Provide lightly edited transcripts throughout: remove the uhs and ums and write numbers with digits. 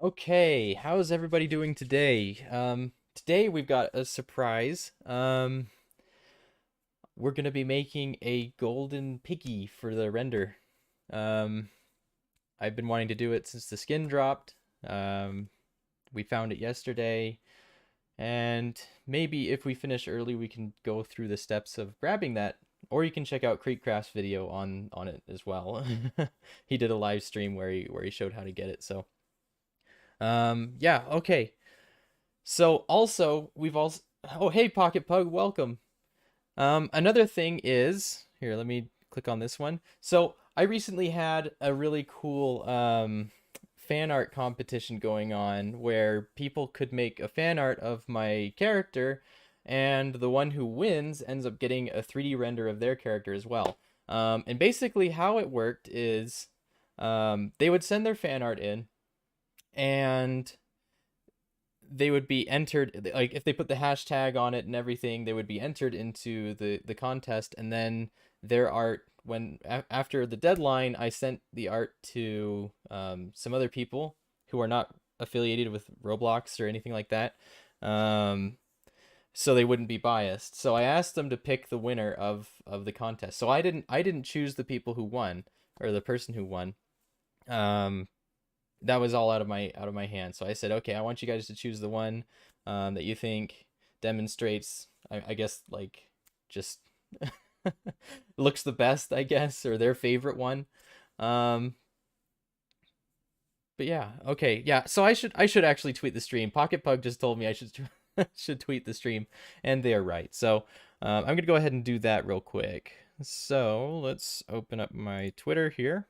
Okay, how's everybody doing today? Today we've got a surprise. We're gonna be making a golden piggy for the render. Um, I've been wanting to do it since the skin dropped. Um, we found it yesterday, and maybe if we finish early, we can go through the steps of grabbing that. Or you can check out Creekcraft's video on it as well. He did a live stream where he showed how to get it. So, yeah, okay. So also we've also oh hey Pocket Pug, welcome. Another thing is here, let me click on this one. So I recently had a really cool fan art competition going on where people could make a fan art of my character, and the one who wins ends up getting a 3D render of their character as well. And basically how it worked is they would send their fan art in, and they would be entered, like if they put the hashtag on it and everything, they would be entered into the contest. And then their art, when after the deadline, I sent the art to some other people who are not affiliated with Roblox or anything like that, um, so they wouldn't be biased. So I asked them to pick the winner of the contest. So I didn't choose the people who won, or the person who won. um that was all out of my hands. So I said, okay, I want you guys to choose the one that you think demonstrates, I guess, like, just looks the best, I guess, or their favorite one. Um, but yeah, okay, yeah. So I should actually tweet the stream. Pocket Pug just told me I should should tweet the stream, and they're right. So I'm gonna go ahead and do that real quick. So let's open up my Twitter here,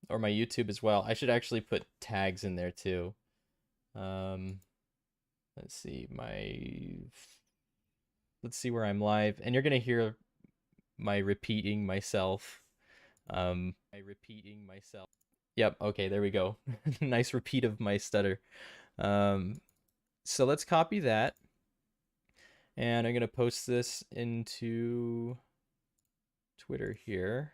or my YouTube as well. I should actually put tags in there too. Um, let's see let's see where I'm live, and you're gonna hear my repeating myself. My repeating myself. Yep. Okay. There we go. Nice repeat of my stutter. Um, so let's copy that, and I'm gonna post this into Twitter here.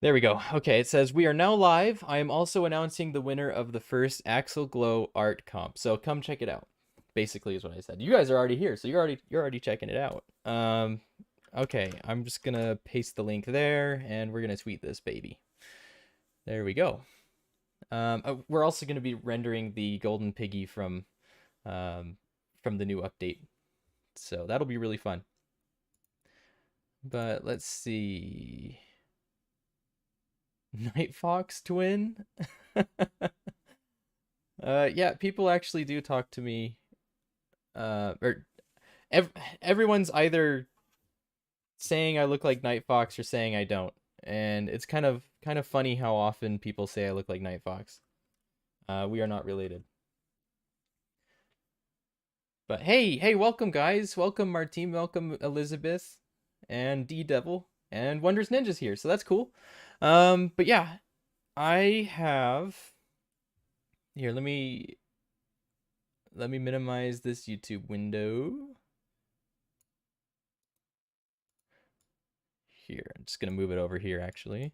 There we go. Okay, it says we are now live. I am also announcing the winner of the first Axel Glow art comp. So come check it out. Basically is what I said. You guys are already here, so you're already checking it out. Okay, I'm just gonna paste the link there, and we're gonna tweet this baby. There we go. We're also gonna be rendering the golden piggy um, from the new update, so that'll be really fun. But let's see. Night Fox twin. Yeah, people actually do talk to me. Or ev everyone's either saying I look like Night Fox or saying I don't, and it's kind of funny how often people say I look like Night Fox. We are not related. But hey, welcome guys, welcome Martine, welcome Elizabeth, and D Devil, and Wonders Ninjas here, so that's cool. But yeah, I have here. Let me minimize this YouTube window. Here, I'm just gonna move it over here actually.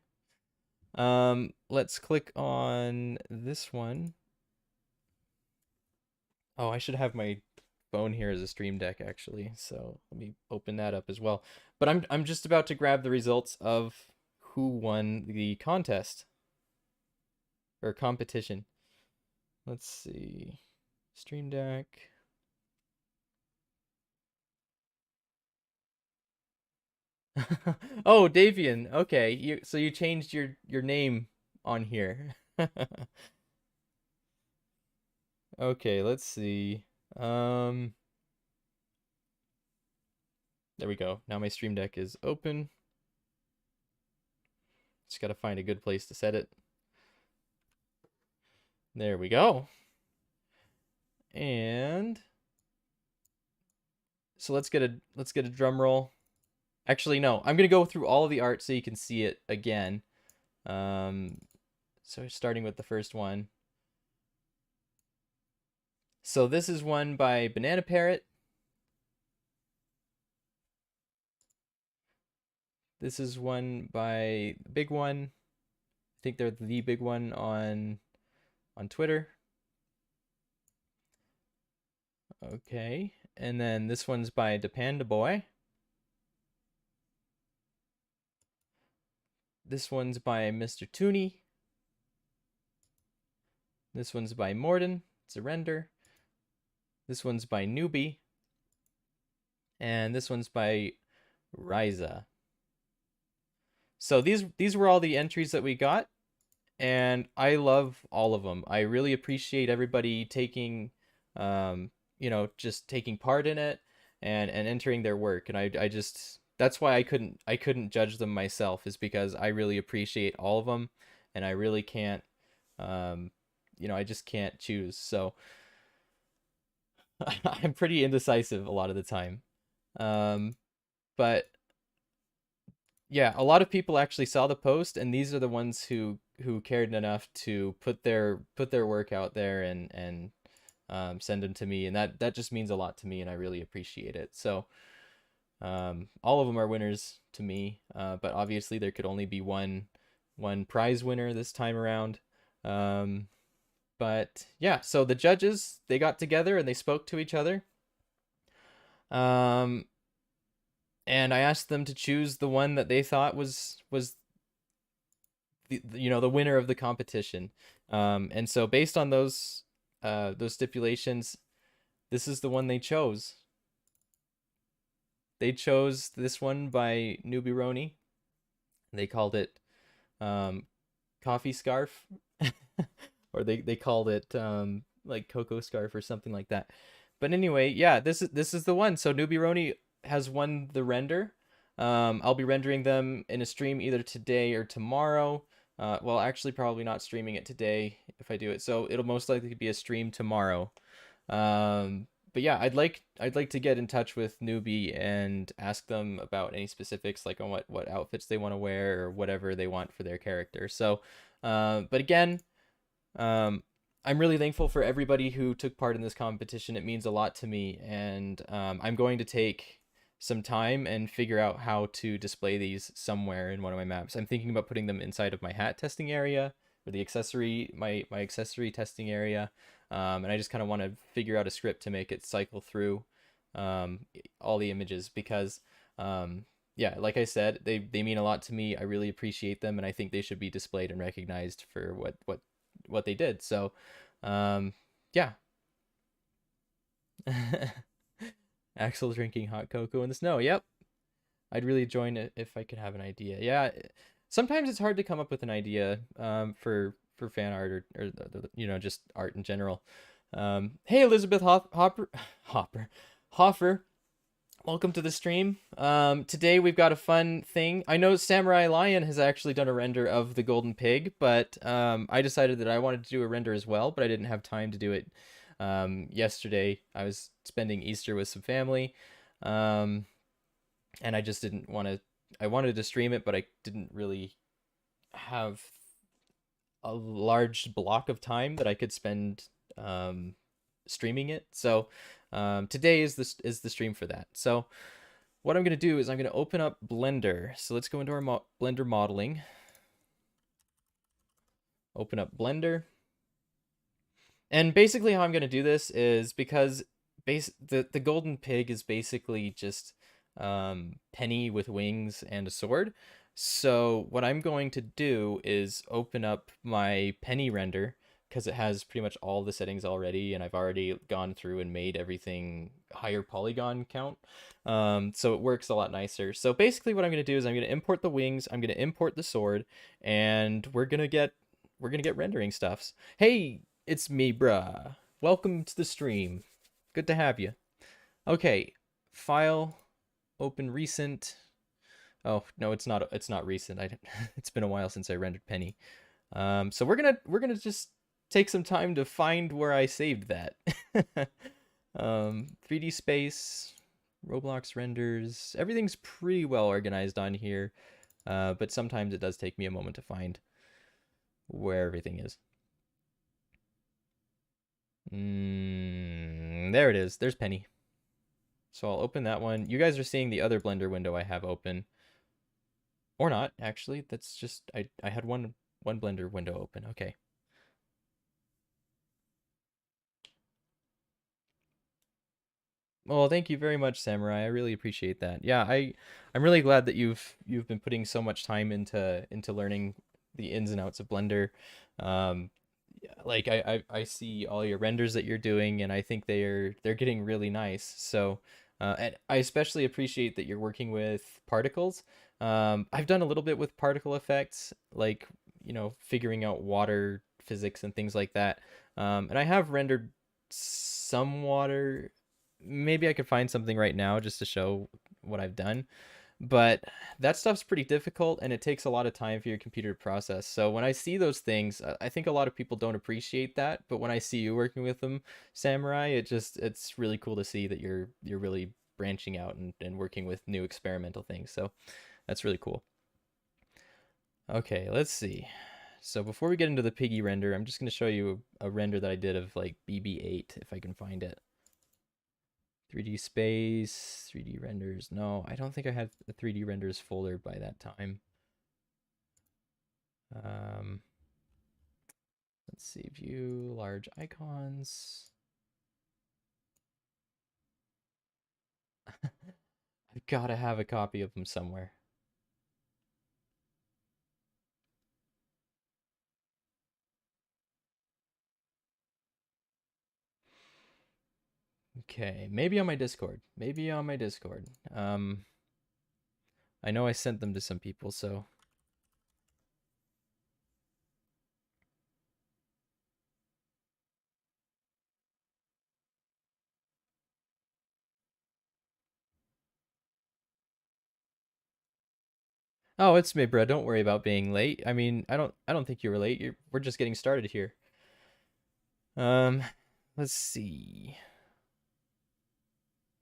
Let's click on this one. Oh, I should have my phone here as a stream deck actually. So let me open that up as well. But I'm just about to grab the results of who won the contest or competition. Let's see. Stream deck. Oh, Davian. Okay. So you changed your name on here. Okay, let's see. Um there we go. Now my stream deck is open. Just got to find a good place to set it. There we go. And so let's get a drum roll. Actually, no, I'm gonna go through all of the art so you can see it again. So starting with the first one. So this is one by Banana Parrot. This is one by the big one. I think they're the big one on Twitter. Okay, and then this one's by Depanda Boy. This one's by Mr. Tooney. This one's by Morden. It's a render. This one's by Newbie. And this one's by Ryza. So these were all the entries that we got, and I love all of them. I really appreciate everybody taking, just taking part in it and entering their work. And I just that's why I couldn't judge them myself, is because I really appreciate all of them, and I really can't, I just can't choose. So I'm pretty indecisive a lot of the time. But yeah, a lot of people actually saw the post, and these are the ones who cared enough to put their work out there and send them to me, and that just means a lot to me, and I really appreciate it. So all of them are winners to me, but obviously there could only be one prize winner this time around. But yeah, so the judges, they got together and they spoke to each other. And I asked them to choose the one that they thought was the winner of the competition. And so based on those stipulations, this is the one they chose. They chose this one by Nubironi. They called it coffee scarf, or they called it like cocoa scarf or something like that. But anyway, yeah, this is the one. So Nubironi has won the render. I'll be rendering them in a stream either today or tomorrow. Well, actually, probably not streaming it today if I do it. So it'll most likely be a stream tomorrow. But yeah, I'd like to get in touch with Newbie and ask them about any specifics, like on what outfits they want to wear or whatever they want for their character. So, but again, I'm really thankful for everybody who took part in this competition. It means a lot to me, and I'm going to take some time and figure out how to display these somewhere in one of my maps. I'm thinking about putting them inside of my hat testing area, or the accessory, my accessory testing area, and I just kind of want to figure out a script to make it cycle through all the images, because yeah, like I said, they mean a lot to me. I really appreciate them, and I think they should be displayed and recognized for what they did. So yeah. Axel drinking hot cocoa in the snow. Yep. I'd really join it if I could have an idea. Yeah. Sometimes it's hard to come up with an idea for fan art or just art in general. Hey, Elizabeth Hoffer. Welcome to the stream. Today we've got a fun thing. I know Samurai Lion has actually done a render of the Golden Pig, but I decided that I wanted to do a render as well, but I didn't have time to do it yesterday. I was spending Easter with some family, and I just didn't want to. I wanted to stream it, but I didn't really have a large block of time that I could spend streaming it. So today is the stream for that. So what I'm going to do is I'm going to open up Blender. So let's go into our Blender modeling. Open up Blender. And basically how I'm going to do this is, because the Golden Pig is basically just Penny with wings and a sword. So what I'm going to do is open up my Penny render, because it has pretty much all the settings already, and I've already gone through and made everything higher polygon count. So it works a lot nicer. So basically what I'm going to do is I'm going to import the wings, I'm going to import the sword, and we're going to get rendering stuffs. Hey, it's me, bruh. Welcome to the stream. Good to have you. Okay, file, open recent. Oh, no, it's not recent. It's been a while since I rendered Penny. So we're gonna just take some time to find where I saved that. 3D space, Roblox renders, everything's pretty well organized on here, but sometimes it does take me a moment to find where everything is. There it is. There's Penny. So I'll open that one. You guys are seeing the other Blender window I have open. Or not, actually. That's just I had one Blender window open. Okay. Well, thank you very much, Samurai. I really appreciate that. Yeah, I'm really glad that you've been putting so much time into learning the ins and outs of Blender. Um, like I see all your renders that you're doing, and I think they're getting really nice. So, and I especially appreciate that you're working with particles. I've done a little bit with particle effects, like figuring out water physics and things like that. And I have rendered some water. Maybe I could find something right now just to show what I've done. But that stuff's pretty difficult and it takes a lot of time for your computer to process. So when I see those things, I think a lot of people don't appreciate that. But when I see you working with them, Samurai, it's really cool to see that you're really branching out and working with new experimental things. So that's really cool. Okay, let's see. So before we get into the piggy render, I'm just going to show you a render that I did of like BB-8 if I can find it. 3D space, 3D renders. No, I don't think I had the 3D renders folder by that time. Um, let's see, view, large icons. I've got to have a copy of them somewhere. Okay, maybe on my Discord. Maybe on my Discord. I know I sent them to some people, so. Oh, it's me, bro. Don't worry about being late. I mean, I don't think you were late. We're just getting started here. Um, let's see.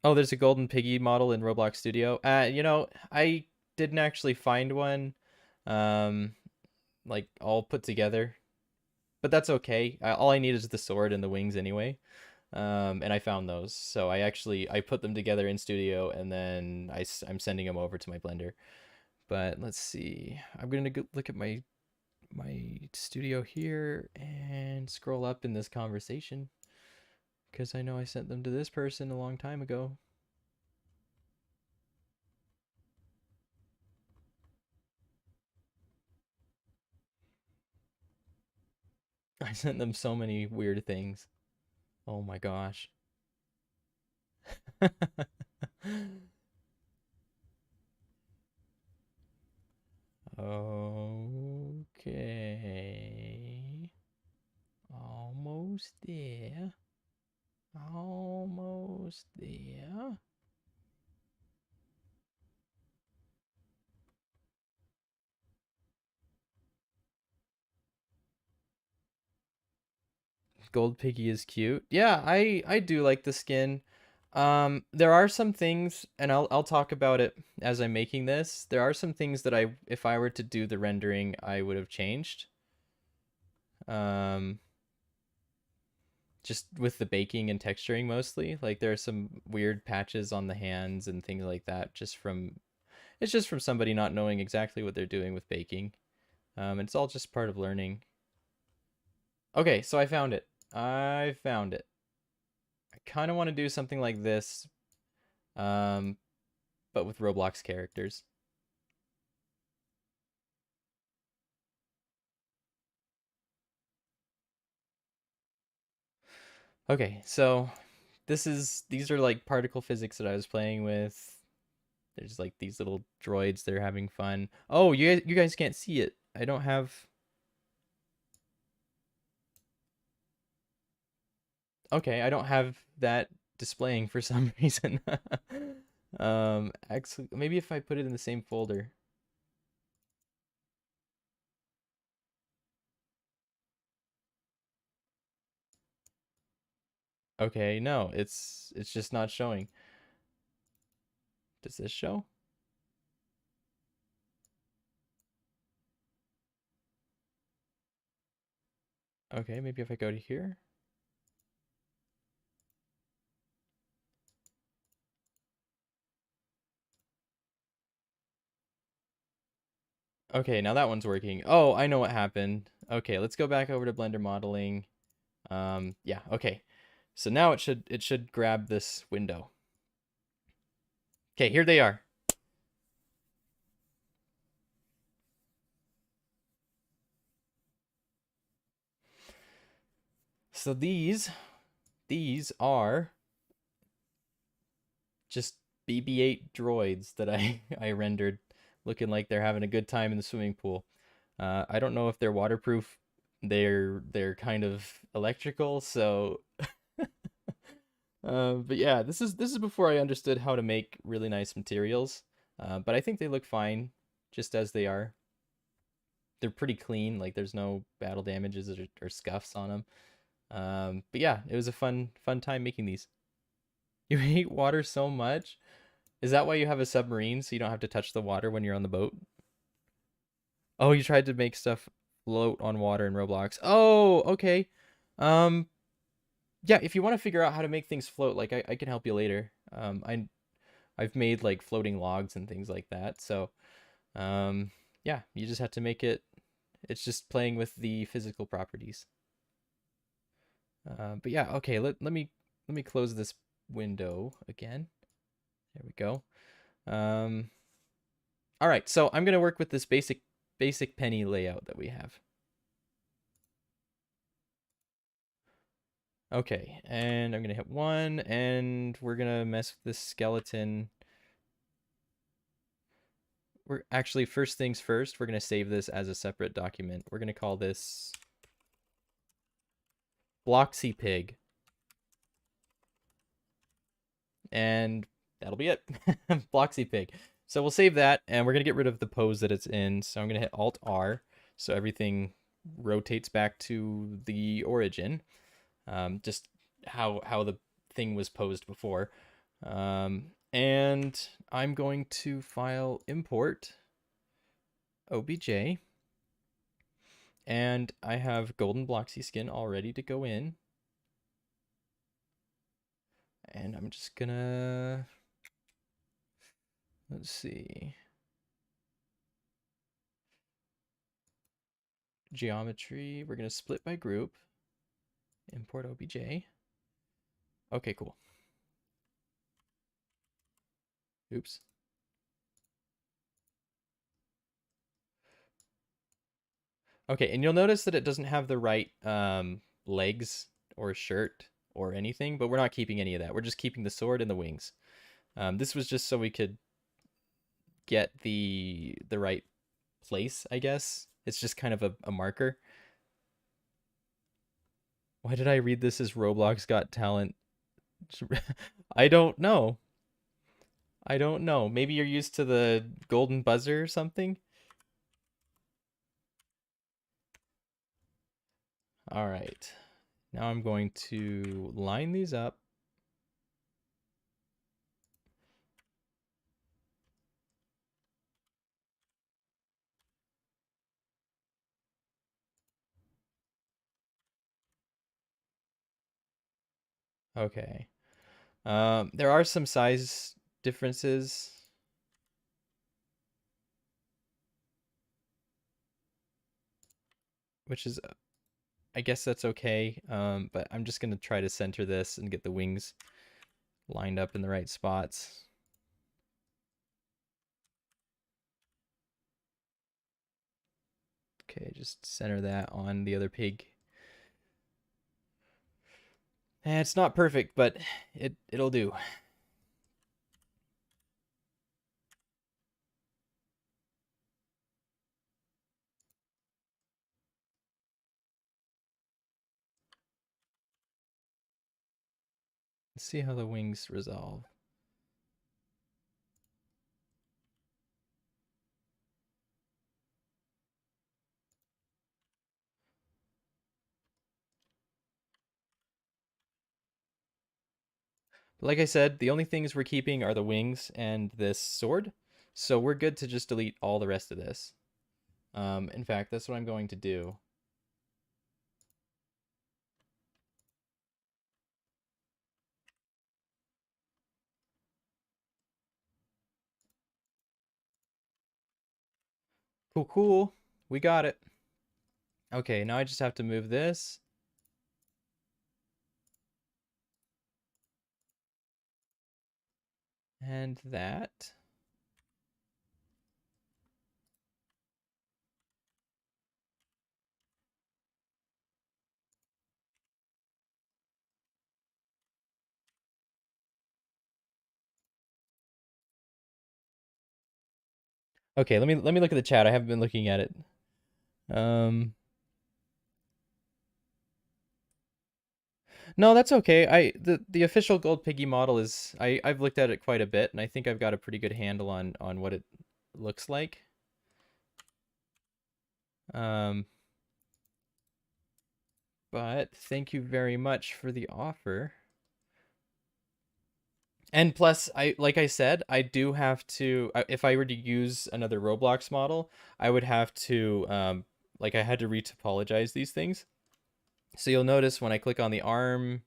Oh, there's a golden piggy model in Roblox Studio. I didn't actually find one, um, like all put together, but that's okay. All I need is the sword and the wings anyway. And I found those, so I put them together in Studio, and then I'm sending them over to my Blender. But let's see. I'm gonna go look at my Studio here and scroll up in this conversation because I know I sent them to this person a long time ago. I sent them so many weird things. Oh my gosh. Okay. Almost there. Almost there. Gold Piggy is cute. Yeah, I do like the skin. There are some things, and I'll talk about it as I'm making this. There are some things that if I were to do the rendering, I would have changed. Um, just with the baking and texturing mostly. Like there are some weird patches on the hands and things like that, it's just from somebody not knowing exactly what they're doing with baking. It's all just part of learning. Okay, so I found it. I found it. I kind of want to do something like this, um, but with Roblox characters. Okay, so these are like particle physics that I was playing with. There's like these little droids. They're having fun. Oh, you guys can't see it. I don't have. Okay, I don't have that displaying for some reason. Actually, maybe if I put it in the same folder. Okay, no, it's just not showing. Does this show? Okay, maybe if I go to here. Okay, now that one's working. Oh, I know what happened. Okay, let's go back over to Blender modeling. Yeah, okay. So now it should grab this window. Okay, here they are. So these are just BB-8 droids that I rendered, looking like they're having a good time in the swimming pool. I don't know if they're waterproof. They're kind of electrical, so but yeah, this is before I understood how to make really nice materials. But I think they look fine just as they are. They're pretty clean, like there's no battle damages or scuffs on them. But yeah, it was a fun time making these. You hate water so much? Is that why you have a submarine so you don't have to touch the water when you're on the boat? Oh, you tried to make stuff float on water in Roblox. Oh, okay. Um, yeah, if you want to figure out how to make things float, like I can help you later. I've made like floating logs and things like that. So, yeah, you just have to make it. It's just playing with the physical properties. But yeah, okay. Let me close this window again. There we go. Um, all right. So I'm gonna work with this basic penny layout that we have. Okay, and I'm gonna hit 1, and we're gonna mess with this skeleton. We're actually, first things first, we're gonna save this as a separate document. We're gonna call this Bloxy Pig, and that'll be it. Bloxy Pig. So we'll save that, and we're gonna get rid of the pose that it's in. So I'm gonna hit Alt R, so everything rotates back to the origin, just how the thing was posed before. And I'm going to file import OBJ, and I have golden Bloxy skin all ready to go in. And I'm just gonna, let's see, geometry, we're gonna split by group, import OBJ. Okay, cool. Oops. Okay, and you'll notice that it doesn't have the right legs or shirt or anything, but we're not keeping any of that. We're just keeping the sword and the wings. This was just so we could get the right place, I guess. It's just kind of a marker. Why did I read this as Roblox Got Talent? I don't know. I don't know. Maybe you're used to the golden buzzer or something? All right. Now I'm going to line these up. Okay. There are some size differences, which is, I guess that's okay. But I'm just gonna try to center this and get the wings lined up in the right spots. Okay, just center that on the other pig. And it's not perfect, but it'll do. Let's see how the wings resolve. Like I said, the only things we're keeping are the wings and this sword. So we're good to just delete all the rest of this. In fact, that's what I'm going to do. Cool, cool. We got it. Okay, now I just have to move this. And that. Okay, let me look at the chat. I haven't been looking at it. No, that's okay. The official Gold Piggy model is I've looked at it quite a bit, and I think I've got a pretty good handle on what it looks like. Um, but thank you very much for the offer. And plus, like I said, I do have to if I were to use another Roblox model, I would have to like I had to retopologize these things. So you'll notice when I click on the arm,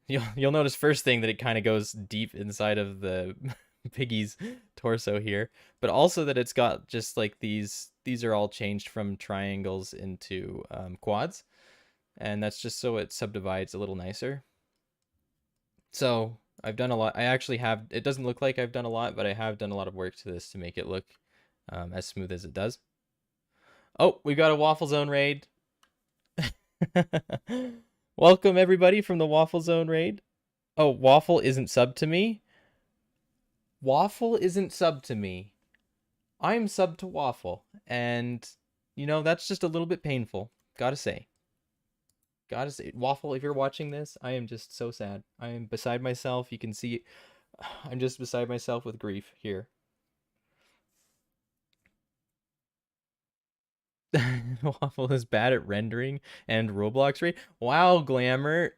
you'll notice first thing that it kind of goes deep inside of the piggy's torso here, but also that it's got just like these are all changed from triangles into quads, and that's just so it subdivides a little nicer. So I've done a lot. I actually have, it doesn't look like I've done a lot, but I have done a lot of work to this to make it look as smooth as it does. Oh, we've got a Waffle Zone raid. Welcome everybody from the Waffle Zone raid. Oh, Waffle isn't sub to me. Waffle isn't sub to me. I'm sub to Waffle, and you know that's just a little bit painful. Gotta say. Gotta say, Waffle, if you're watching this, I am just so sad. I am beside myself. You can see, I'm just beside myself with grief here. Waffle is bad at rendering and Roblox raid. Wow, Glamour.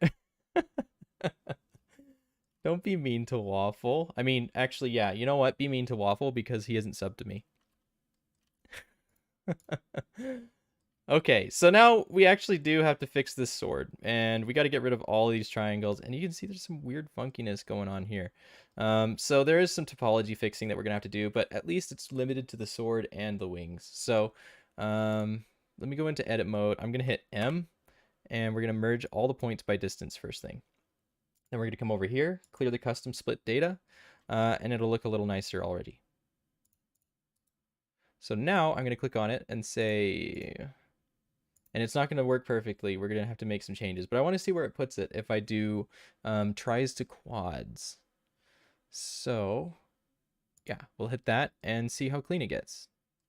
Don't be mean to Waffle. I mean, actually, yeah, you know what? Be mean to Waffle because he isn't subbed to me. Okay, so now we actually do have to fix this sword, and we got to get rid of all these triangles, and you can see there's some weird funkiness going on here. So there is some topology fixing that we're gonna have to do, but at least it's limited to the sword and the wings. So let me go into edit mode. I'm gonna hit M, and we're gonna merge all the points by distance first thing. Then we're gonna come over here, clear the custom split data, and it'll look a little nicer already. So now I'm gonna click on it and say, and it's not going to work perfectly. We're going to have to make some changes, but I want to see where it puts it if I do tries to quads. So yeah, we'll hit that and see how clean it gets.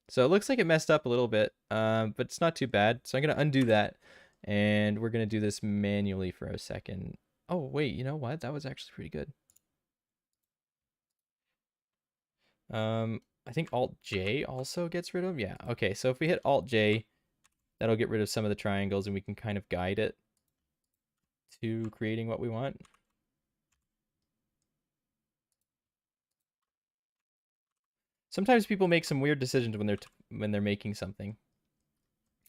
So it looks like it messed up a little bit, but it's not too bad. So I'm going to undo that, and we're going to do this manually for a second. Oh, wait, you know what? That was actually pretty good. I think Alt-J also gets rid of them. Yeah, okay, so if we hit Alt-J, that'll get rid of some of the triangles, and we can kind of guide it to creating what we want. Sometimes people make some weird decisions when they're making something.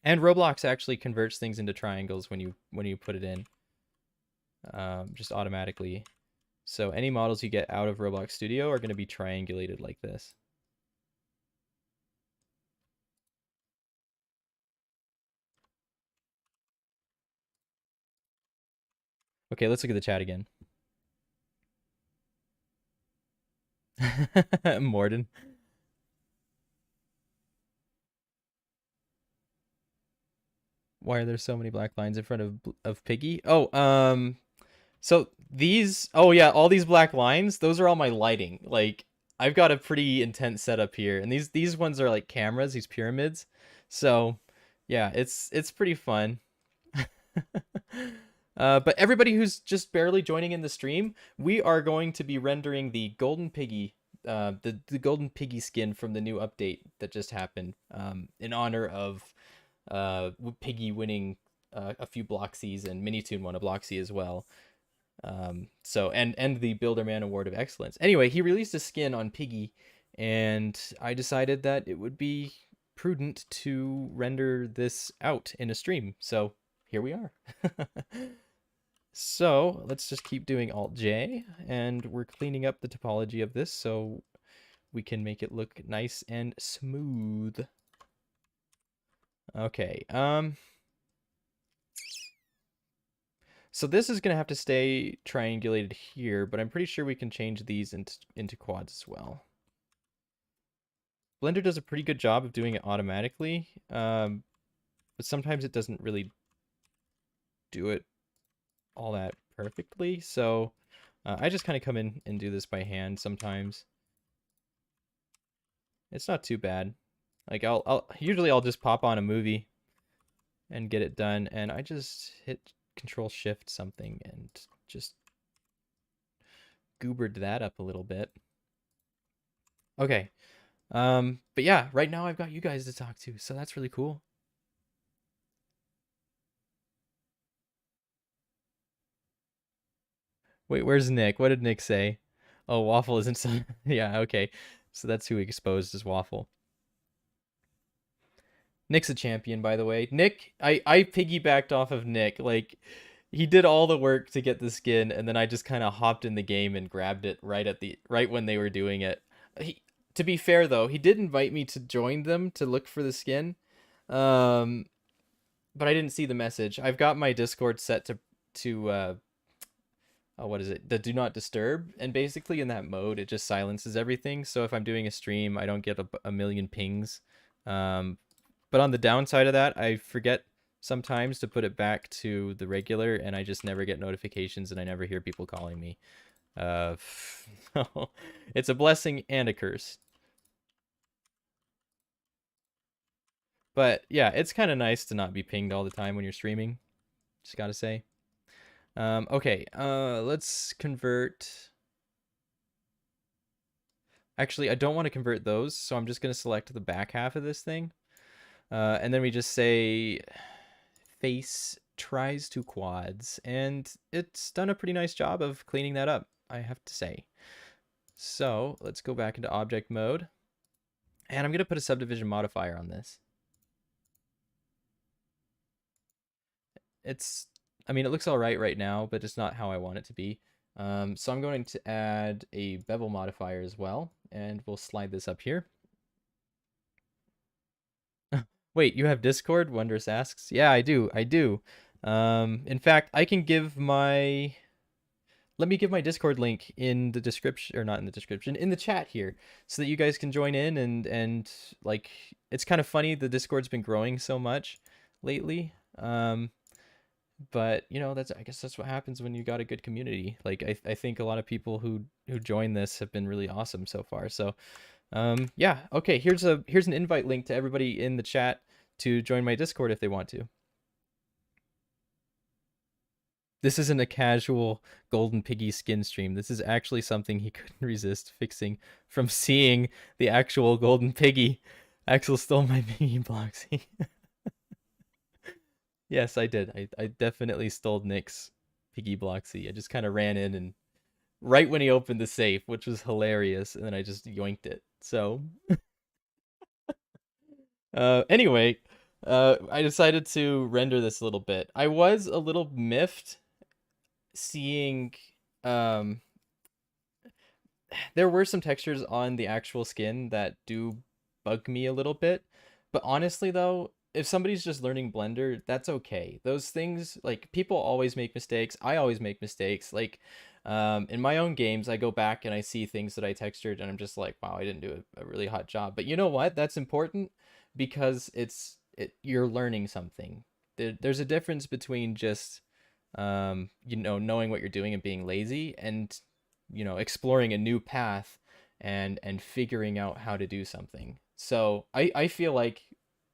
And Roblox actually converts things into triangles when you put it in, just automatically. So any models you get out of Roblox Studio are going to be triangulated like this. Okay, let's look at the chat again. Morden. Why are there so many black lines in front of Piggy? Oh, so these, oh yeah, all these black lines, those are all my lighting. Like I've got a pretty intense setup here, and these ones are like cameras, these pyramids. So yeah, it's pretty fun. But everybody who's just barely joining in the stream, we are going to be rendering the Golden Piggy, the Golden Piggy skin from the new update that just happened, in honor of Piggy winning a few Bloxies, and Minitoon won a Bloxy as well. So and the Builderman Award of Excellence. Anyway, he released a skin on Piggy, and I decided that it would be prudent to render this out in a stream. So here we are. So let's just keep doing Alt J, and we're cleaning up the topology of this so we can make it look nice and smooth. Okay, so this is gonna have to stay triangulated here, but I'm pretty sure we can change these into quads as well. Blender does a pretty good job of doing it automatically, but sometimes it doesn't really do it all that perfectly. So I just kind of come in and do this by hand sometimes. It's not too bad. Like usually I'll just pop on a movie and get it done, and I just hit Control Shift something and just goobered that up a little bit. Okay. But yeah, right now I've got you guys to talk to, so that's really cool. Wait, where's Nick? What did Nick say? Oh, Waffle isn't so... Yeah, okay. So that's who he exposed as Waffle. Nick's a champion, by the way. Nick, I piggybacked off of Nick. Like, he did all the work to get the skin, and then I just kind of hopped in the game and grabbed it right when they were doing it. To be fair though, he did invite me to join them to look for the skin, but I didn't see the message. I've got my Discord set to what is it? The do not disturb, and basically in that mode it just silences everything. So if I'm doing a stream, I don't get a million pings. But on the downside of that, I forget sometimes to put it back to the regular, and I just never get notifications, and I never hear people calling me. It's a blessing and a curse. But yeah, it's kind of nice to not be pinged all the time when you're streaming. Just gotta say. Okay, let's convert. Actually, I don't want to convert those, so I'm just gonna select the back half of this thing. And then we just say face tries to quads, and it's done a pretty nice job of cleaning that up, I have to say. So let's go back into object mode, and I'm gonna put a subdivision modifier on this. I mean, it looks all right now, but it's not how I want it to be. So I'm going to add a bevel modifier as well, and we'll slide this up here. Wait, you have Discord? Wondrous asks. Yeah, I do. In fact, I can give my... Let me give my Discord link in the description, or not in the description, in the chat here, so that you guys can join in and like, it's kind of funny, the Discord's been growing so much lately. But you know, I guess that's what happens when you got a good community. Like I think a lot of people who join this have been really awesome so far. So yeah, okay, here's an invite link to everybody in the chat to join my Discord if they want to. This isn't a casual Golden Piggy skin stream. This is actually something he couldn't resist fixing from seeing the actual Golden Piggy. Axel stole my Piggy Bloxy. Yes, I did. I definitely stole Nick's Piggy Bloxy. I just kind of ran in and right when he opened the safe, which was hilarious, and then I just yoinked it. So anyway, I decided to render this a little bit. I was a little miffed seeing there were some textures on the actual skin that do bug me a little bit. But honestly though, if somebody's just learning Blender, that's okay. Those things, like, people always make mistakes. I always make mistakes. Like, in my own games, I go back and I see things that I textured and I'm just like, wow, I didn't do a really hot job. But you know what? That's important because you're learning something. There's a difference between just, you know, knowing what you're doing and being lazy, and you know, exploring a new path and figuring out how to do something. So I feel like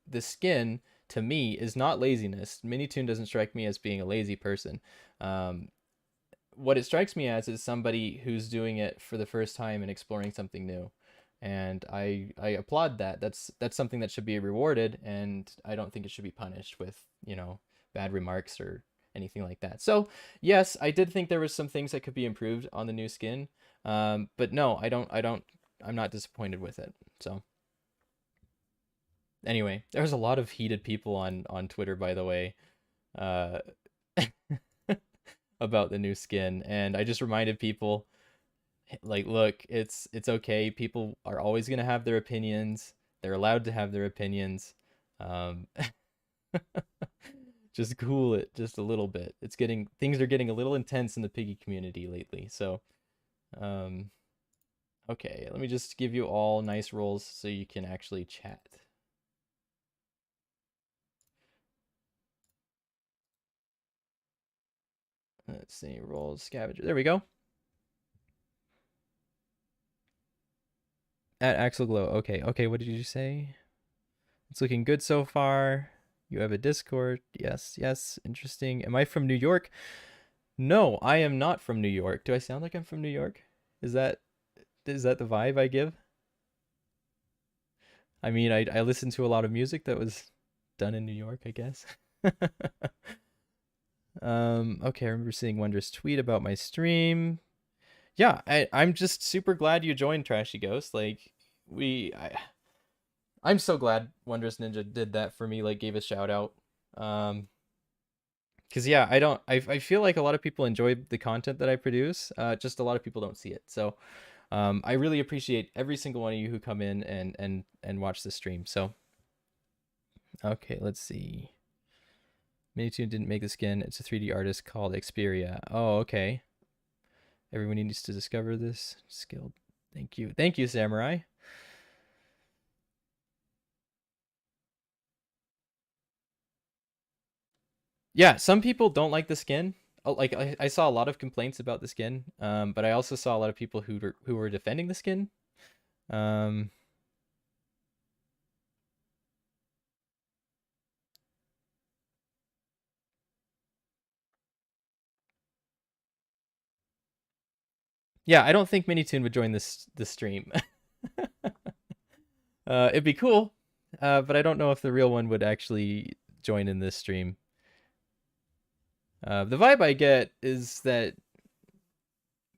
the skin to me is not laziness. Minitoon doesn't strike me as being a lazy person. What it strikes me as is somebody who's doing it for the first time and exploring something new. And I applaud that. That's something that should be rewarded, and I don't think it should be punished with, you know, bad remarks or anything like that. So yes, I did think there was some things that could be improved on the new skin. But no, I'm not disappointed with it. So anyway, there was a lot of heated people on Twitter, by the way, uh, about the new skin, and I just reminded people, like, look, it's okay. People are always gonna have their opinions. They're allowed to have their opinions. Um, just cool it just a little bit. Things are getting a little intense in the piggy community lately. So, um, okay, let me just give you all nice roles so you can actually chat. Let's see, roles, scavenger. There we go. At Axel Glow. Okay, okay, what did you say? It's looking good so far. You have a Discord. Yes, yes, interesting. Am I from New York? No, I am not from New York. Do I sound like I'm from New York? Is that the vibe I give? I mean, I listen to a lot of music that was done in New York, I guess. Okay, I remember seeing Wondrous tweet about my stream. Yeah, I'm just super glad you joined Trashy Ghost. Like, I'm so glad Wondrous Ninja did that for me, like gave a shout out. Because yeah, I feel like a lot of people enjoy the content that I produce. Just a lot of people don't see it. So I really appreciate every single one of you who come in and watch the stream. So okay, let's see. Minitoon didn't make the skin. It's a 3D artist called Xperia. Oh, okay. Everyone needs to discover this skill. Thank you. Thank you, Samurai. Yeah, some people don't like the skin. Like I saw a lot of complaints about the skin, but I also saw a lot of people who were defending the skin. Um, yeah, I don't think Minitoon would join this stream. It'd be cool, but I don't know if the real one would actually join in this stream. The vibe I get is that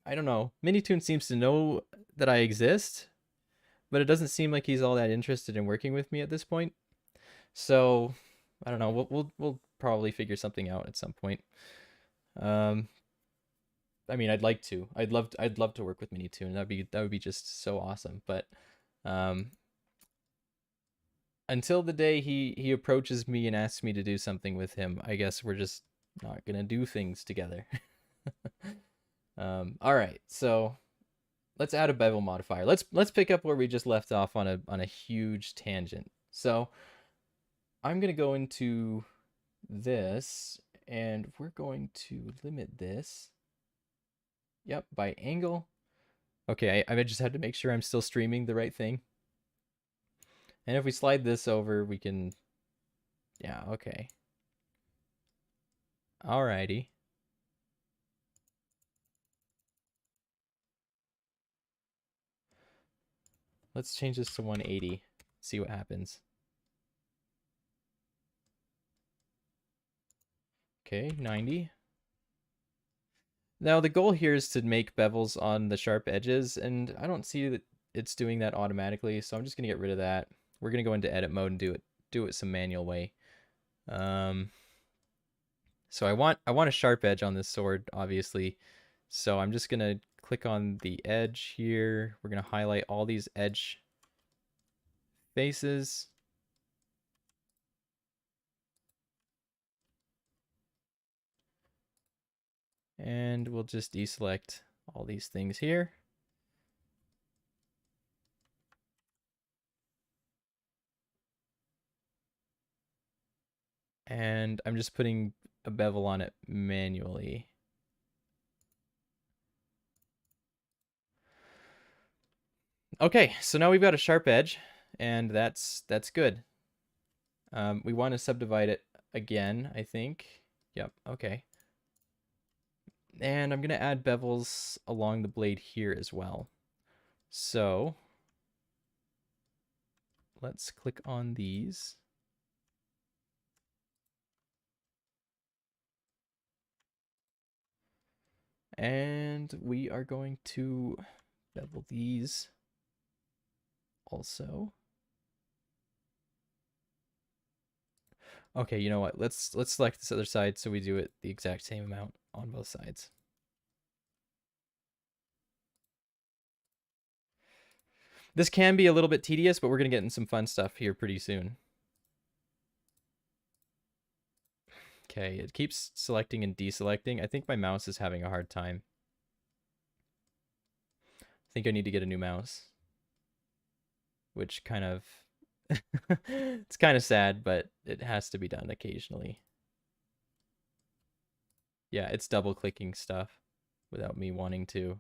I don't know. Minitoon seems to know that I exist, but it doesn't seem like he's all that interested in working with me at this point. So I don't know. We'll probably figure something out at some point. Um, I mean, I'd like to. I'd love to work with Minitoon. That would be just so awesome. But um, until the day he approaches me and asks me to do something with him, I guess we're just not gonna do things together. All right, so let's add a bevel modifier. Let's pick up where we just left off on a huge tangent. So I'm gonna go into this, and we're going to limit this. Yep, by angle. Okay, I just had to make sure I'm still streaming the right thing. And if we slide this over, we can, yeah, okay. Alrighty. Let's change this to 180, see what happens. Okay, 90. Now the goal here is to make bevels on the sharp edges, and I don't see that it's doing that automatically, so I'm just gonna get rid of that. We're gonna go into edit mode and do it some manual way. So I want a sharp edge on this sword, obviously. So I'm just gonna click on the edge here. We're gonna highlight all these edge faces. And we'll just deselect all these things here. And I'm just putting a bevel on it manually. Okay, so now we've got a sharp edge, and that's good. We want to subdivide it again, I think. Yep, okay. And I'm going to add bevels along the blade here as well. So let's click on these. And we are going to bevel these also. Okay, you know what? Let's select this other side so we do it the exact same amount on both sides. This can be a little bit tedious, but we're going to get in some fun stuff here pretty soon. Okay, it keeps selecting and deselecting. I think my mouse is having a hard time. I think I need to get a new mouse. Which kind of... it's kind of sad, but it has to be done occasionally. Yeah, it's double-clicking stuff without me wanting to.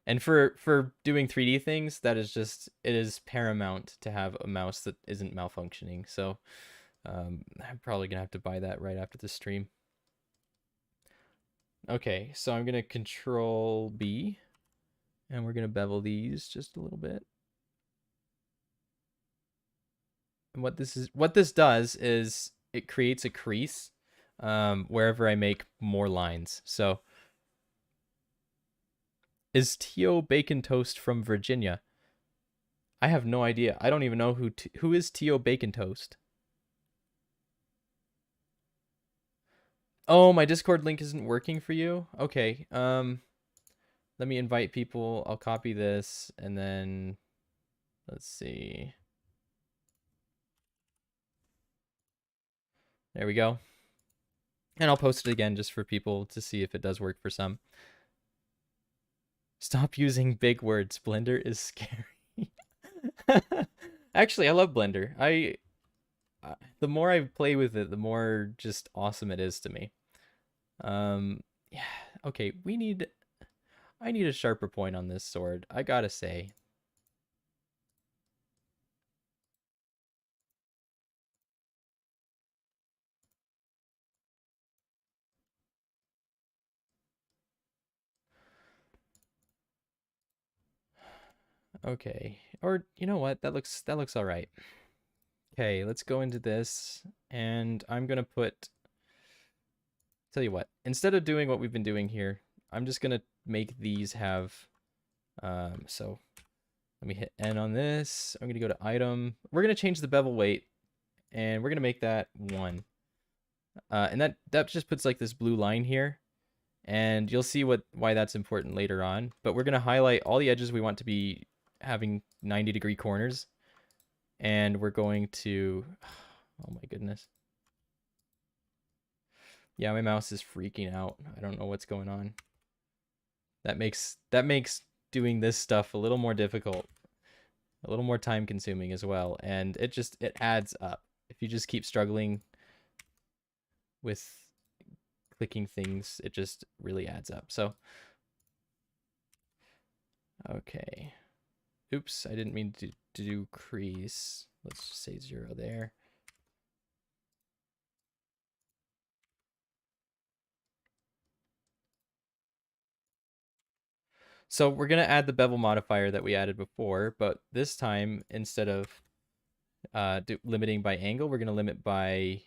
And for doing 3D things, that is just, it is paramount to have a mouse that isn't malfunctioning. So I'm probably going to have to buy that right after the stream. Okay, so I'm going to Control B, and we're going to bevel these just a little bit. And what this does is it creates a crease wherever I make more lines. So is Tio Bacon Toast from Virginia? I have no idea. I don't even know who is Tio Bacon Toast. Oh, my Discord link isn't working for you? Okay. Let me invite people. I'll copy this and then let's see. There we go. And I'll post it again just for people to see if it does work for some. Stop using big words. Blender is scary. Actually, I love Blender. The more I play with it, the more just awesome it is to me. Yeah. Okay, I need a sharper point on this sword. I gotta say. Okay. Or you know what? That looks all right. Okay, let's go into this and I'm going to tell you what. Instead of doing what we've been doing here, I'm just going to make these have so let me hit N on this. I'm going to go to item. We're going to change the bevel weight and we're going to make that 1. And that just puts like this blue line here. And you'll see why that's important later on. But we're going to highlight all the edges we want to be having 90-degree corners. And we're going to... Oh my goodness. Yeah, my mouse is freaking out. I don't know what's going on. That makes doing this stuff a little more difficult. A little more time consuming as well. And it adds up. If you just keep struggling with clicking things, it just really adds up. So, okay. Oops, I didn't mean to do crease. Let's just say 0 there. So we're going to add the bevel modifier that we added before, but this time, instead of limiting by angle, we're going to limit by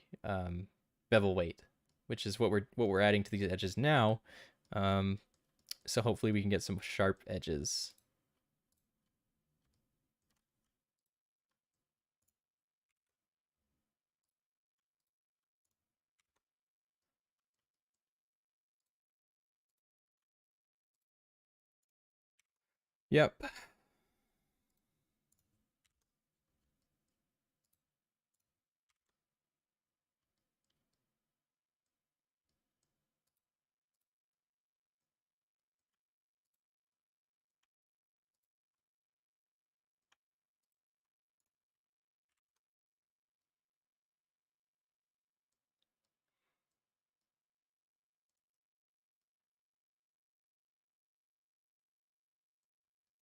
bevel weight, which is what we're adding to these edges now. So hopefully we can get some sharp edges. Yep.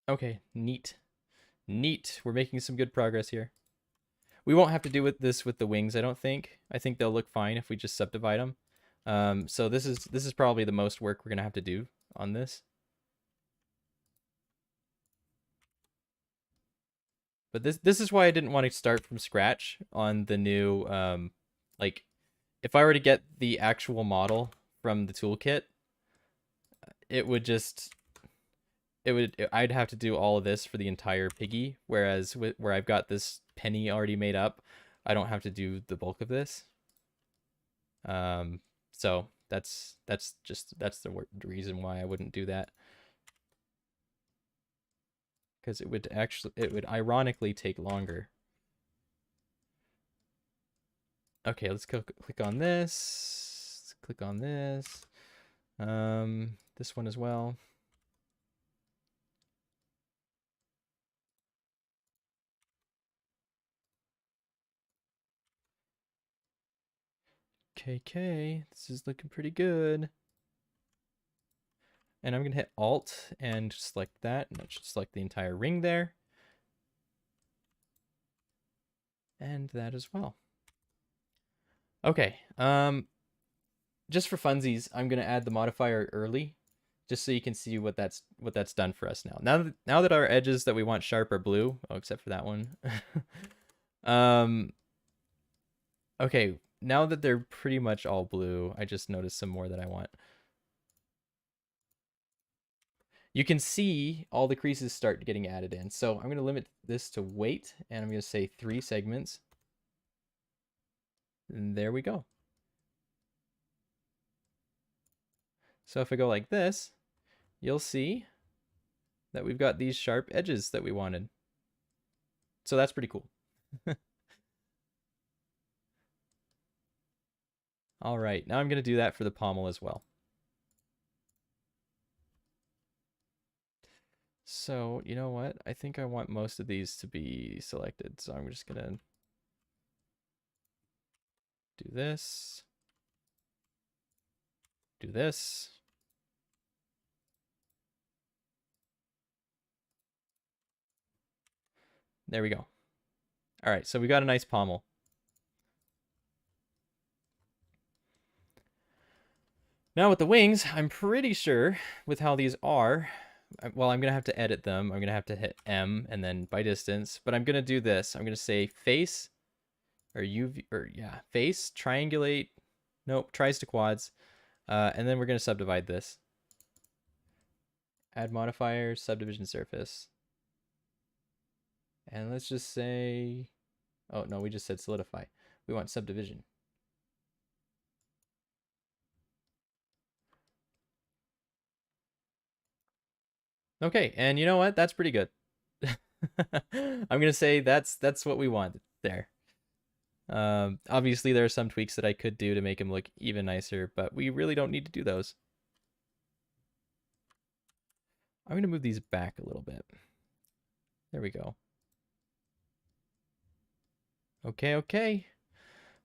Okay, neat. Neat. We're making some good progress here. We won't have to do this with the wings, I don't think. I think they'll look fine if we just subdivide them. So this is probably the most work we're gonna have to do on this. But this is why I didn't want to start from scratch on the new like if I were to get the actual model from the toolkit, it would just I'd have to do all of this for the entire piggy, whereas where I've got this penny already made up, I don't have to do the bulk of this. So that's the reason why I wouldn't do that, because it would ironically take longer. Okay, let's click on this. Click on this. This one as well. KK, this is looking pretty good. And I'm gonna hit Alt and select that, and that should select the entire ring there. And that as well. Okay, just for funsies, I'm gonna add the modifier early, just so you can see what that's done for us now. Now that our edges that we want sharp are blue, oh, except for that one. Okay, now that they're pretty much all blue, I just noticed some more that I want. You can see all the creases start getting added in. So I'm going to limit this to weight, and I'm going to say 3 segments. And there we go. So if I go like this, you'll see that we've got these sharp edges that we wanted. So that's pretty cool. All right, now I'm going to do that for the pommel as well. So, you know what? I think I want most of these to be selected. So I'm just going to do this. Do this. There we go. All right, so we got a nice pommel. Now with the wings, I'm pretty sure with how these are, well, I'm going to have to edit them. I'm going to have to hit M and then by distance, but I'm going to do this. I'm going to say face or UV, or yeah, face, triangulate, nope, tries to quads. And then we're going to subdivide this. Add modifier, subdivision surface. And let's just say, oh no, we just said solidify. We want subdivision. Okay, and you know what? That's pretty good. I'm gonna say that's what we want there. Obviously there are some tweaks that I could do to make him look even nicer, but we really don't need to do those. I'm gonna move these back a little bit. There we go. Okay.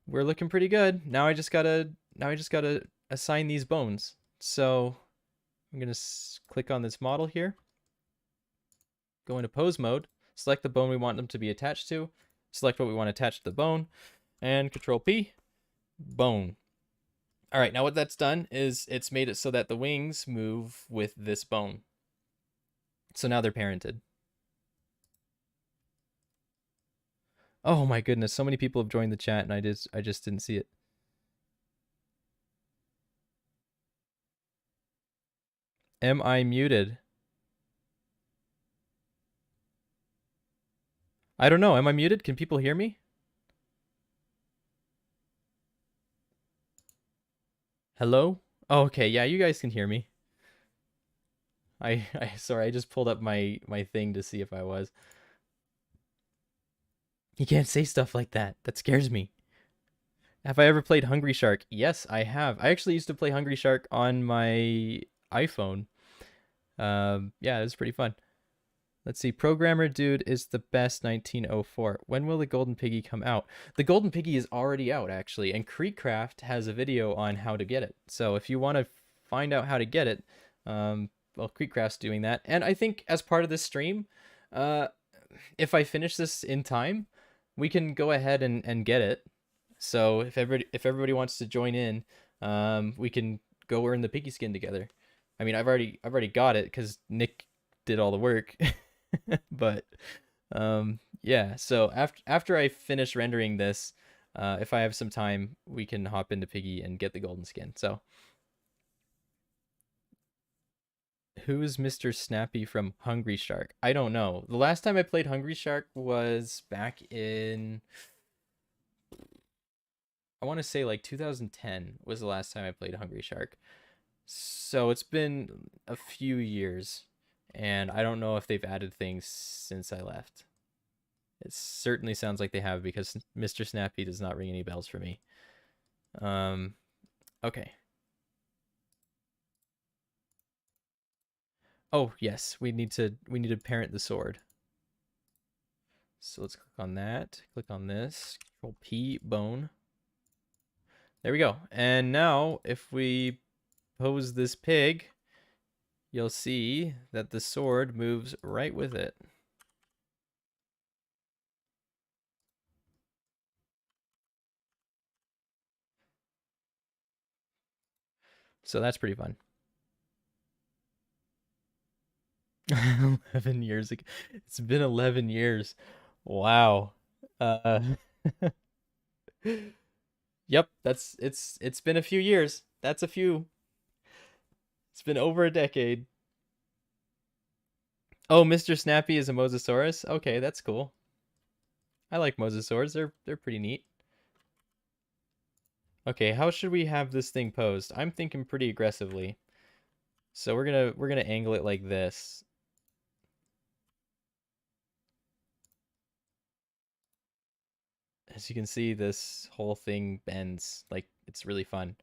We're looking pretty good. Now I just gotta assign these bones. So I'm gonna click on this model here. Go into pose mode. Select the bone we want them to be attached to. Select what we want to attach to the bone. And Control P. Bone. All right, now what that's done is it's made it so that the wings move with this bone. So now they're parented. Oh my goodness, so many people have joined the chat and I just didn't see it. Am I muted? I don't know. Am I muted? Can people hear me? Hello? Oh, okay, yeah, you guys can hear me. Sorry, I just pulled up my thing to see if I was. You can't say stuff like that. That scares me. Have I ever played Hungry Shark? Yes, I have. I actually used to play Hungry Shark on my iPhone. Yeah, it was pretty fun. Let's see. Programmer Dude is the best 1904. When will the Golden Piggy come out? The Golden Piggy is already out, actually, and Creekcraft has a video on how to get it. So if you want to find out how to get it, well, Creekcraft's doing that. And I think as part of this stream, if I finish this in time, we can go ahead and get it. So if everybody wants to join in, we can go earn the piggy skin together. I mean, I've already got it because Nick did all the work. But yeah, so after I finish rendering this, if I have some time, we can hop into Piggy and get the golden skin. So Who's Mr. Snappy from Hungry Shark? I don't know. The last time I played Hungry Shark was back in, I want to say like 2010 was the last time I played Hungry Shark. So it's been a few years, and I don't know if they've added things since I left. It certainly sounds like they have, because Mr. Snappy does not ring any bells for me. Okay. Oh, yes, we need to parent the sword. So let's click on that. Click on this. Control P, bone. There we go. And now if we pose this pig, you'll see that the sword moves right with it. So that's pretty fun. 11 years ago. It's been 11 years. Wow. Uh Yep, it's been a few years. That's a few. It's been over a decade. Oh, Mr. Snappy is a Mosasaurus? Okay, that's cool. I like mosasaurs. They're pretty neat. Okay, how should we have this thing posed? I'm thinking pretty aggressively. So we're gonna angle it like this. As you can see, this whole thing bends. Like, it's really fun.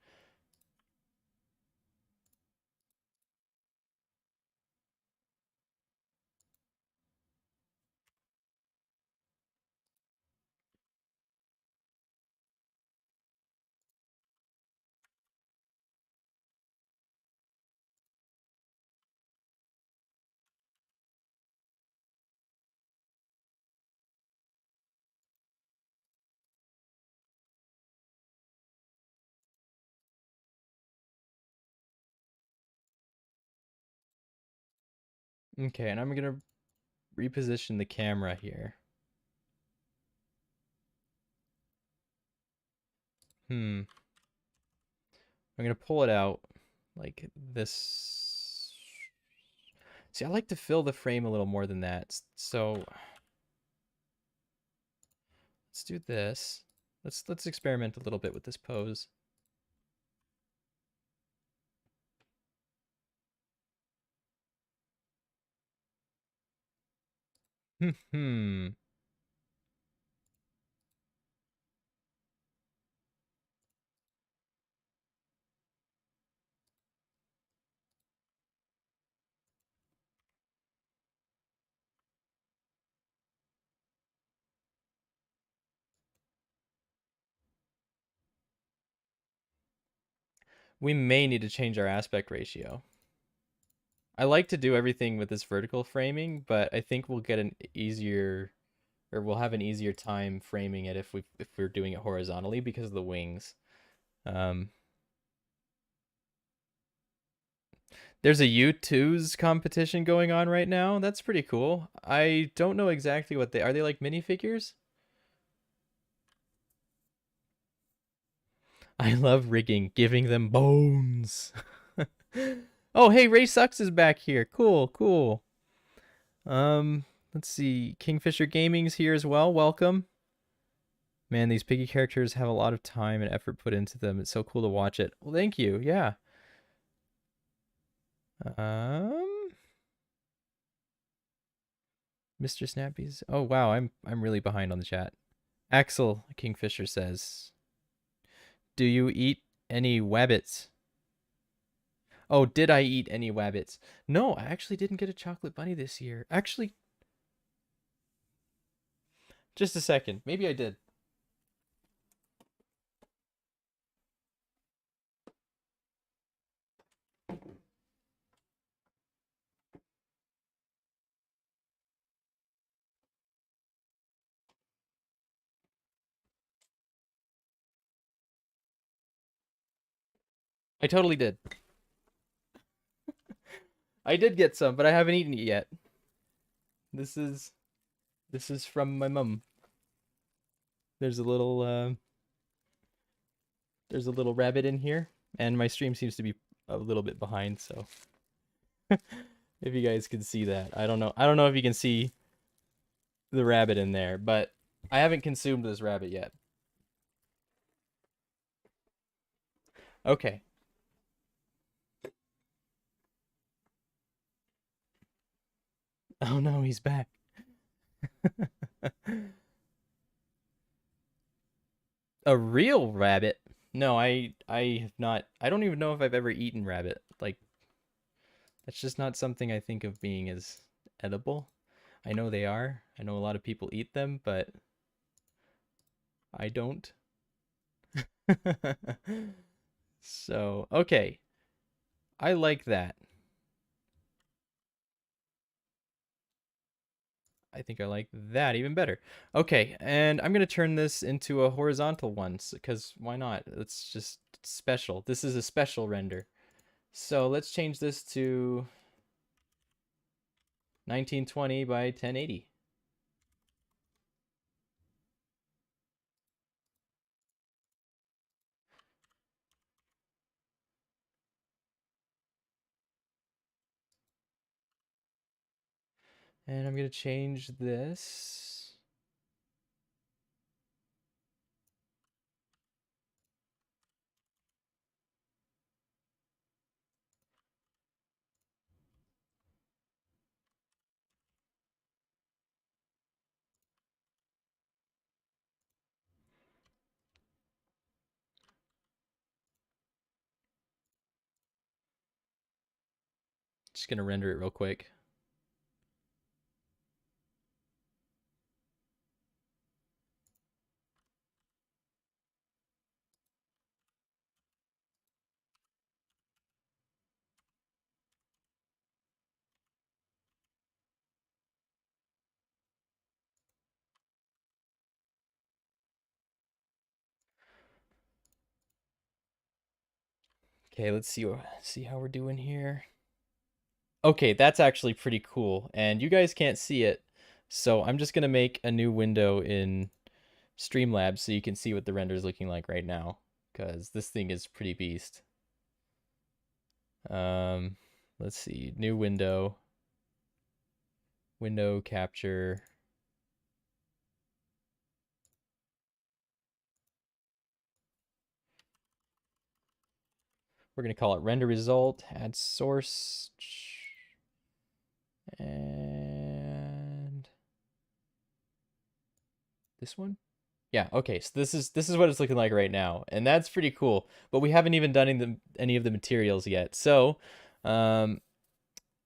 Okay, and I'm gonna reposition the camera here. I'm gonna pull it out like this. See, I like to fill the frame a little more than that. So let's do this. Let's experiment a little bit with this pose. Hmm. We may need to change our aspect ratio. I like to do everything with this vertical framing, but I think we'll get an easier, or we'll have an easier time framing it if we're doing it horizontally because of the wings. There's a U2's competition going on right now. That's pretty cool. I don't know exactly what they are. They like minifigures? I love rigging, giving them bones. Oh, hey, Ray Sucks is back here. Cool, cool. Let's see. Kingfisher Gaming's here as well. Welcome. Man, these piggy characters have a lot of time and effort put into them. It's so cool to watch it. Well, thank you. Yeah. Mr. Snappy's. Oh wow, I'm really behind on the chat. Axel Kingfisher says, "Do you eat any wabbits?" Oh, did I eat any wabbits? No, I actually didn't get a chocolate bunny this year. Actually, just a second. Maybe I did. I totally did. I did get some, but I haven't eaten it yet. This is from my mom. There's a little rabbit in here, and my stream seems to be a little bit behind, so If you guys can see that. I don't know. I don't know if you can see the rabbit in there, but I haven't consumed this rabbit yet. Okay. Oh no, he's back. A real rabbit? No, I have not. I don't even know if I've ever eaten rabbit. Like that's just not something I think of being as edible. I know they are. I know a lot of people eat them, but I don't. So, okay. I like that. I think I like that even better. Okay, and I'm going to turn this into a horizontal one because why not? It's just special. This is a special render. So let's change this to 1920 by 1080. And I'm going to change this. Just going to render it real quick. Okay, let's see how we're doing here. Okay, that's actually pretty cool. And you guys can't see it. So I'm just going to make a new window in Streamlabs so you can see what the render is looking like right now. Because this thing is pretty beast. Um, let's see. New window. Window capture. We're going to call it render result. Add source. And this one? Yeah, okay. So this is what it's looking like right now. And that's pretty cool. But we haven't even done any of the materials yet. So, I'm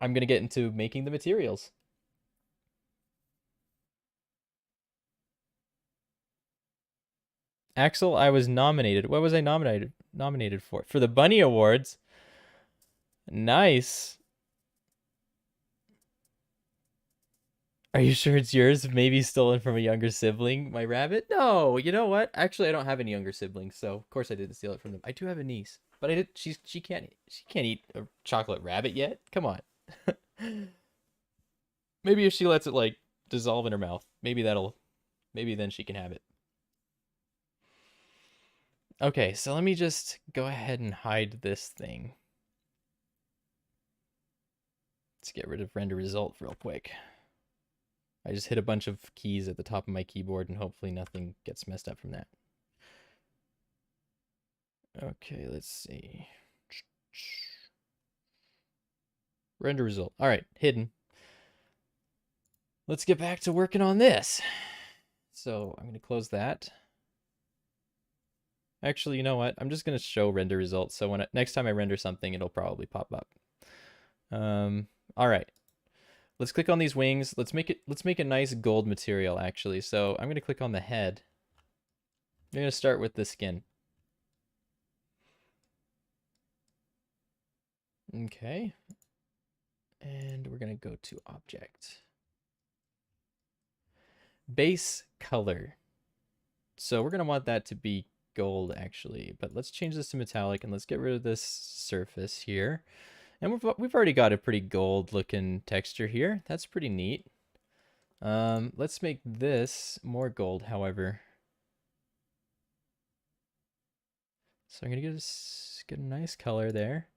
going to get into making the materials. Axel, I was nominated. What was I nominated for? For the Bunny Awards. Nice. Are you sure it's yours? Maybe stolen from a younger sibling, my rabbit? No, you know what? Actually, I don't have any younger siblings, so of course I didn't steal it from them. I do have a niece, but I did. She can't eat a chocolate rabbit yet. Come on. Maybe if she lets it like dissolve in her mouth, maybe then she can have it. Okay, so let me just go ahead and hide this thing. Let's get rid of render result real quick. I just hit a bunch of keys at the top of my keyboard and hopefully nothing gets messed up from that. Okay, let's see. Render result. All right, hidden. Let's get back to working on this. So I'm going to close that. Actually, you know what? I'm just going to show render results. So next time I render something, it'll probably pop up. All right. Let's click on these wings. Let's make a nice gold material actually. So I'm going to click on the head. I'm going to start with the skin. Okay. And we're going to go to object. Base color. So we're going to want that to be gold actually, but let's change this to metallic and let's get rid of this surface here. And we've already got a pretty gold looking texture here. That's pretty neat. Let's make this more gold, however. So I'm gonna get a nice color there.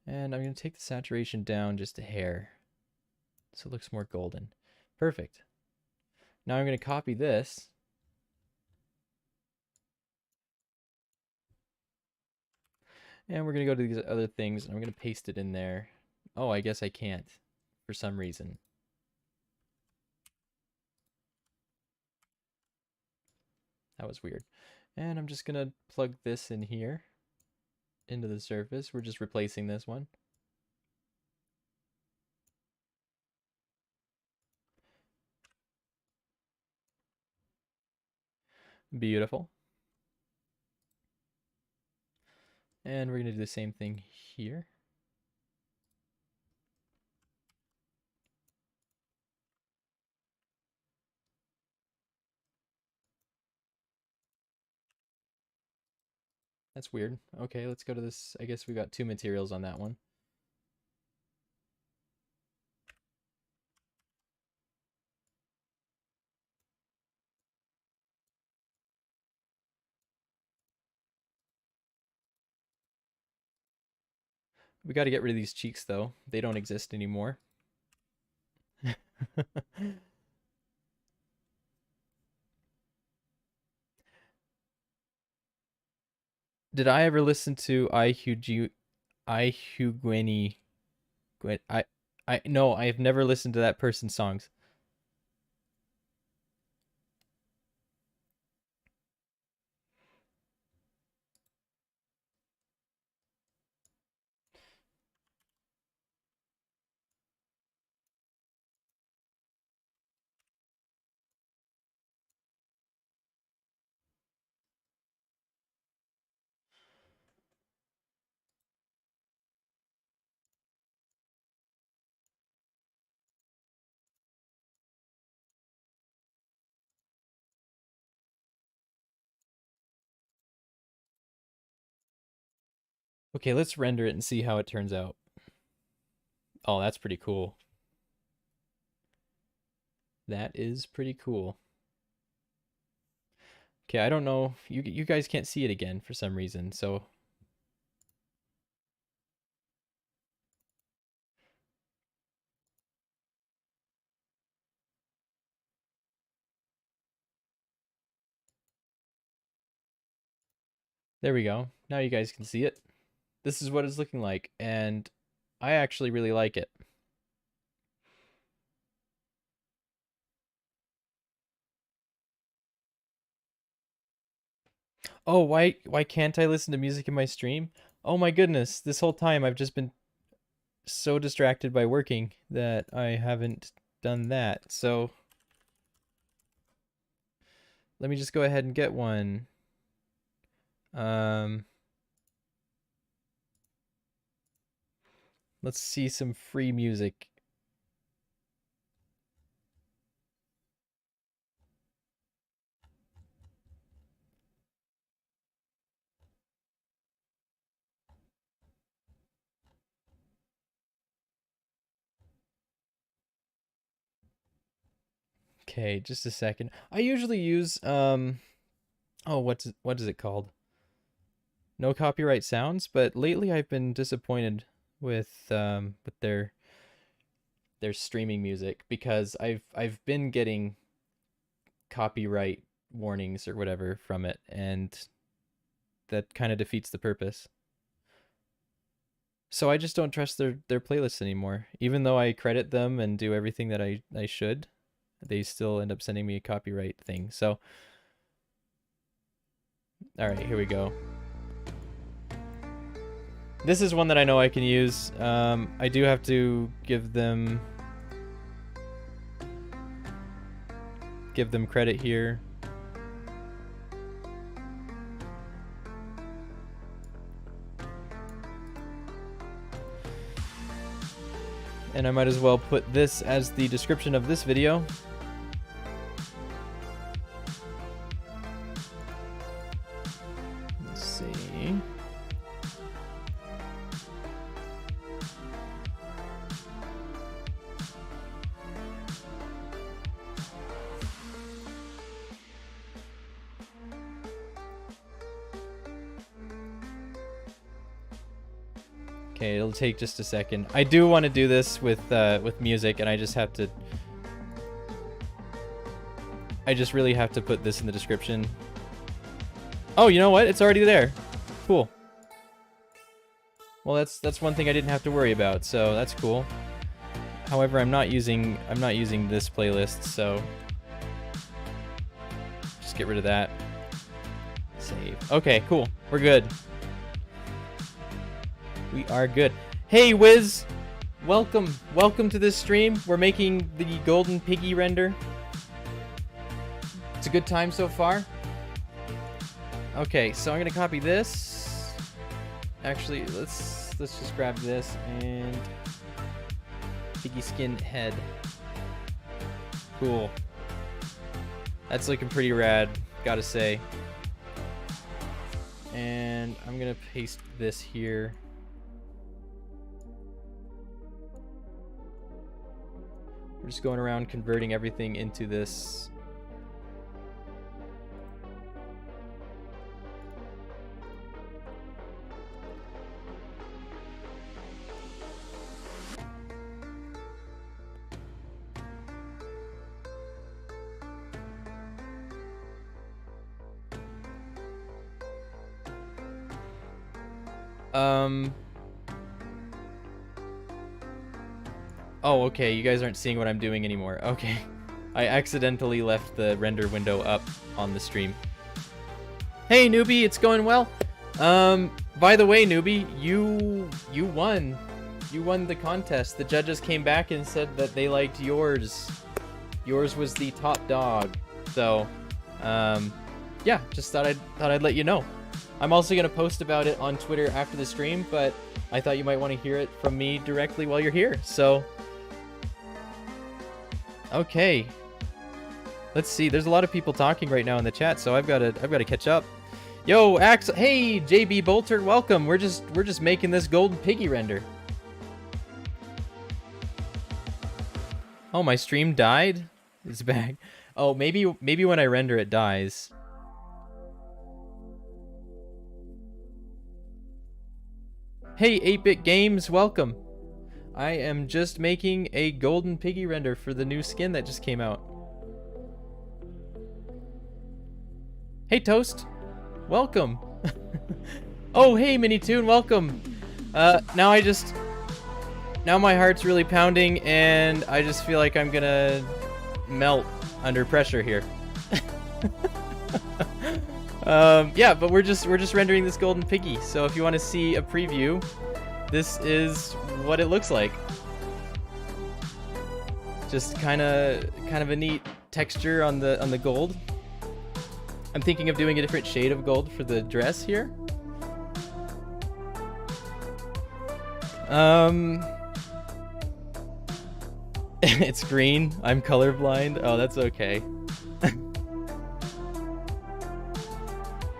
And I'm going to take the saturation down just a hair so it looks more golden. Perfect. Now I'm going to copy this. And we're going to go to these other things, and I'm going to paste it in there. Oh, I guess I can't for some reason. That was weird. And I'm just going to plug this in here into the surface. We're just replacing this one. Beautiful. And we're going to do the same thing here. That's weird. Okay, let's go to this. I guess we got two materials on that one. We got to get rid of these cheeks, though. They don't exist anymore. Did I ever listen to Ihugweni? No, I have never listened to that person's songs. Okay, let's render it and see how it turns out. Oh, that's pretty cool. That is pretty cool. Okay, I don't know. You guys can't see it again for some reason, so there we go. Now you guys can see it. This is what it's looking like, and I actually really like it. Oh, why can't I listen to music in my stream? Oh my goodness, this whole time I've just been so distracted by working that I haven't done that. So let me just go ahead and get one. Let's see some free music. Okay, just a second. I usually use oh, what is it called? No copyright sounds, but lately I've been disappointed with their streaming music because I've been getting copyright warnings or whatever from it, and that kind of defeats the purpose. So I just don't trust their playlists anymore. Even though I credit them and do everything that I should, they still end up sending me a copyright thing. So all right, here we go. This is one that I know I can use. I do have to give them credit here. And I might as well put this as the description of this video. Let's see. Okay, it'll take just a second. I do want to do this with music, and I just really have to put this in the description. Oh, you know what? It's already there. Cool. Well, that's one thing I didn't have to worry about, so that's cool. However, I'm not using this playlist, so just get rid of that. Save. Okay, cool. We're good. We are good. Hey, Wiz! Welcome to this stream. We're making the Golden Piggy render. It's a good time so far. Okay, so I'm gonna copy this. Actually, let's just grab this and piggy skin head. Cool. That's looking pretty rad, gotta say. And I'm gonna paste this here. We're just going around converting everything into this. Oh, okay, you guys aren't seeing what I'm doing anymore. Okay. I accidentally left the render window up on the stream. Hey, newbie, it's going well. By the way, newbie, you won. You won the contest. The judges came back and said that they liked yours. Yours was the top dog. So, yeah, just thought I'd let you know. I'm also gonna post about it on Twitter after the stream, but I thought you might want to hear it from me directly while you're here. So, okay. Let's see. There's a lot of people talking right now in the chat, so I've got to catch up. Yo, Axel. Hey, JB Bolter, welcome. We're just making this Golden Piggy render. Oh, my stream died. It's back. Oh, maybe when I render it dies. Hey, 8-Bit Games, welcome. I am just making a Golden Piggy render for the new skin that just came out. Hey, Toast. Welcome. Oh, hey, Minitoon, welcome. Now my heart's really pounding, and I just feel like I'm gonna melt under pressure here. Yeah, but we're just rendering this Golden Piggy. So if you want to see a preview, this is what it looks like. Just kind of a neat texture on the gold. I'm thinking of doing a different shade of gold for the dress here. It's green. I'm colorblind. Oh, that's okay.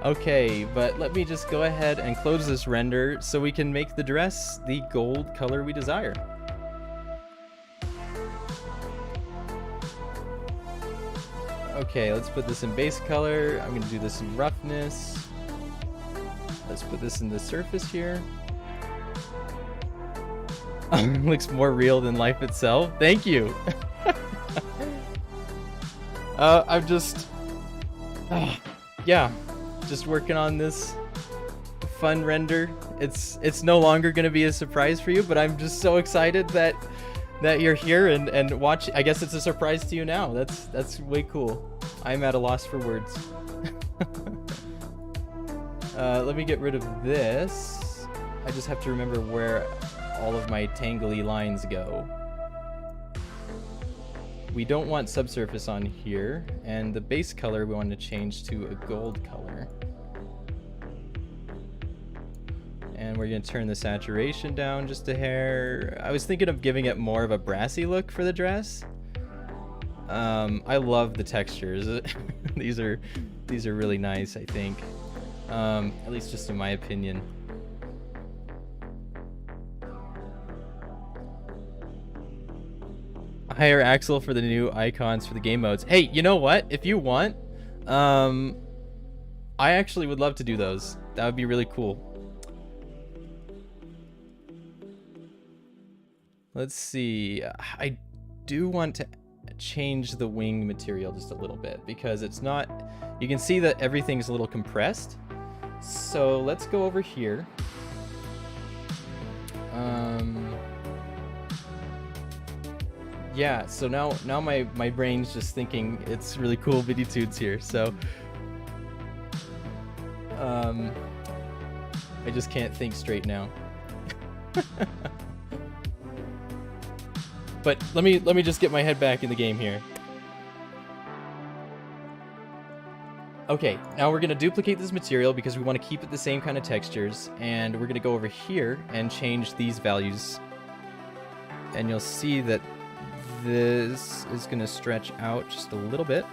Okay, but let me just go ahead and close this render so we can make the dress the gold color we desire. Okay, let's put this in base color. I'm gonna do this in roughness. Let's put this in the surface here. Looks more real than life itself. Thank you. I'm just... yeah. Just working on this fun render. It's no longer going to be a surprise for you, but I'm just so excited that you're here and watch. I guess it's a surprise to you now. That's way cool. I'm at a loss for words. Let me get rid of this. I just have to remember where all of my tangly lines go. We don't want subsurface on here, and the base color we want to change to a gold color. And we're going to turn the saturation down just a hair. I was thinking of giving it more of a brassy look for the dress. I love the textures. These are really nice, I think. At least just in my opinion. Hire Axel for the new icons for the game modes. Hey, you know what? If you want, I actually would love to do those. That would be really cool. Let's see. I do want to change the wing material just a little bit because it's not, you can see that everything's a little compressed. So let's go over here. Yeah, so now my brain's just thinking it's really cool Viditudes here, so I just can't think straight now. But let me just get my head back in the game here. Okay, now we're gonna duplicate this material because we want to keep it the same kind of textures, and we're gonna go over here and change these values. And you'll see that this is gonna stretch out just a little bit.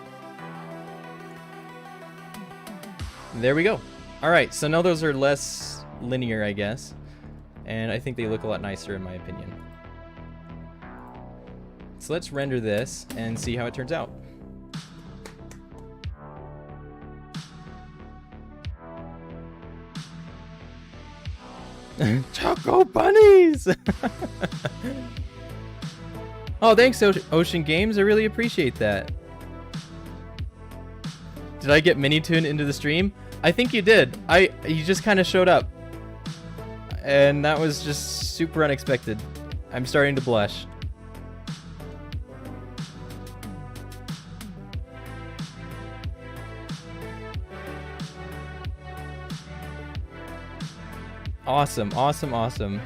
There we go. All right, so now those are less linear, I guess, and I think they look a lot nicer in my opinion. So let's render this and see how it turns out. Choco bunnies! Oh, thanks, Ocean Games. I really appreciate that. Did I get Mini-Tune into the stream? I think you did. You just kind of showed up. And that was just super unexpected. I'm starting to blush. Awesome, awesome, awesome.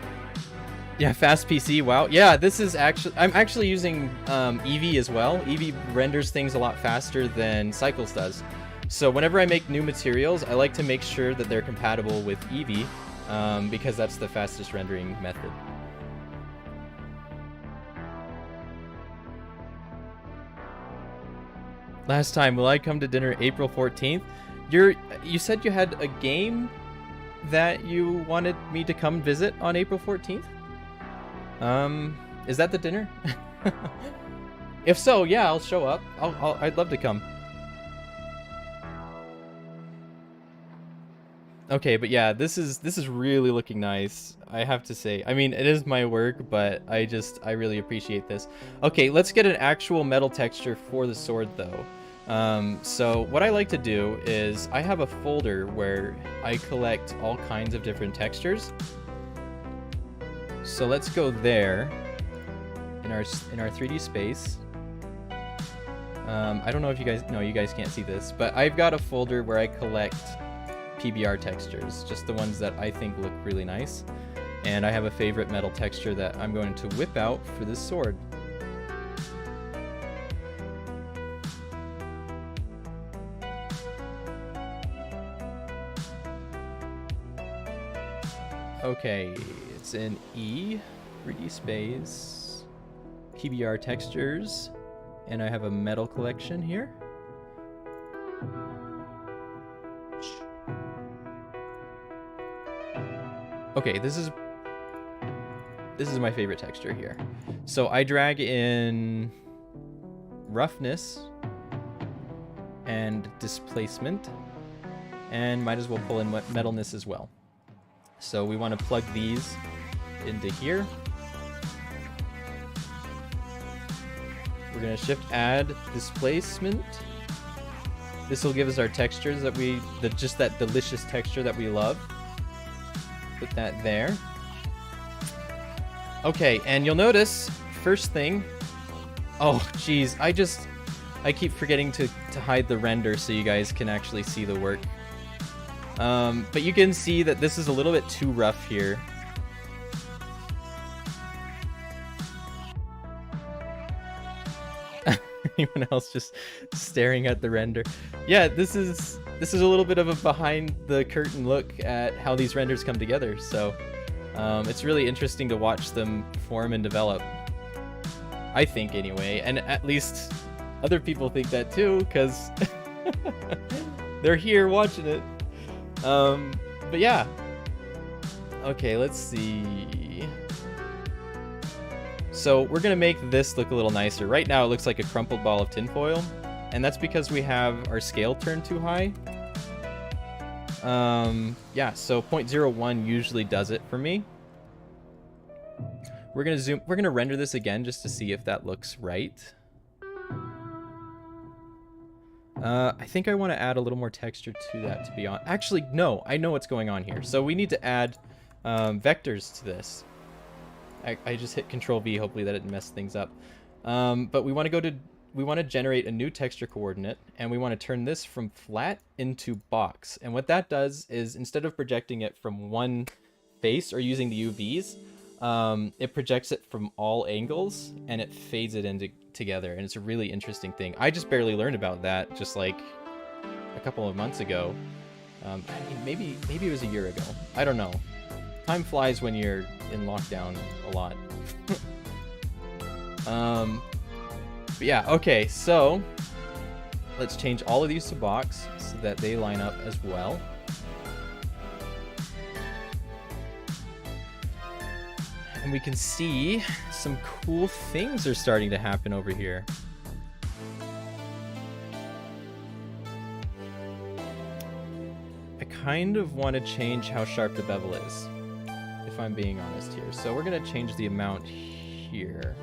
Yeah, fast PC, wow. Yeah, this is actually, I'm actually using Eevee as well. Eevee renders things a lot faster than Cycles does. So whenever I make new materials, I like to make sure that they're compatible with Eevee because that's the fastest rendering method. Last time, will I come to dinner April 14th? You said you had a game that you wanted me to come visit on April 14th? Is that the dinner? If so, yeah, I'll show up. I'd love to come. Okay, but yeah, this is really looking nice, I have to say. I mean, it is my work, but I really appreciate this. Okay, let's get an actual metal texture for the sword though. So what I like to do is I have a folder where I collect all kinds of different textures. So let's go there in our 3D space. I don't know if you guys can't see this, but I've got a folder where I collect PBR textures, just the ones that I think look really nice. And I have a favorite metal texture that I'm going to whip out for this sword. Okay, it's in E, 3D space, PBR textures, and I have a metal collection here. Okay, this is my favorite texture here. So I drag in roughness and displacement, and might as well pull in metalness as well. So we want to plug these into here. We're going to shift add displacement. This will give us our textures that just that delicious texture that we love. Put that there. Okay, and you'll notice, first thing, oh geez, I keep forgetting to hide the render so you guys can actually see the work. But you can see that this is a little bit too rough here. Anyone else just staring at the render? Yeah, this is a little bit of a behind the curtain look at how these renders come together. So it's really interesting to watch them form and develop. I think anyway, and at least other people think that too, because they're here watching it. But yeah. Okay, let's see. So we're gonna make this look a little nicer. Right now it looks like a crumpled ball of tinfoil, and that's because we have our scale turned too high. Yeah, so 0.01 usually does it for me. We're gonna render this again just to see if that looks right. I think I want to add a little more texture to that, to be honest. Actually, no, I know what's going on here. So we need to add vectors to this. I just hit Control V, hopefully that didn't mess things up. But we want to generate a new texture coordinate, and we want to turn this from flat into box. And what that does is, instead of projecting it from one face or using the UVs, it projects it from all angles and it fades it into together, and it's a really interesting thing. I just barely learned about that just like a couple of months ago. I mean, maybe it was a year ago. I don't know. Time flies when you're in lockdown a lot. But yeah, okay, so let's change all of these to box so that they line up as well. And we can see some cool things are starting to happen over here. I kind of want to change how sharp the bevel is, if I'm being honest here. So we're going to change the amount here.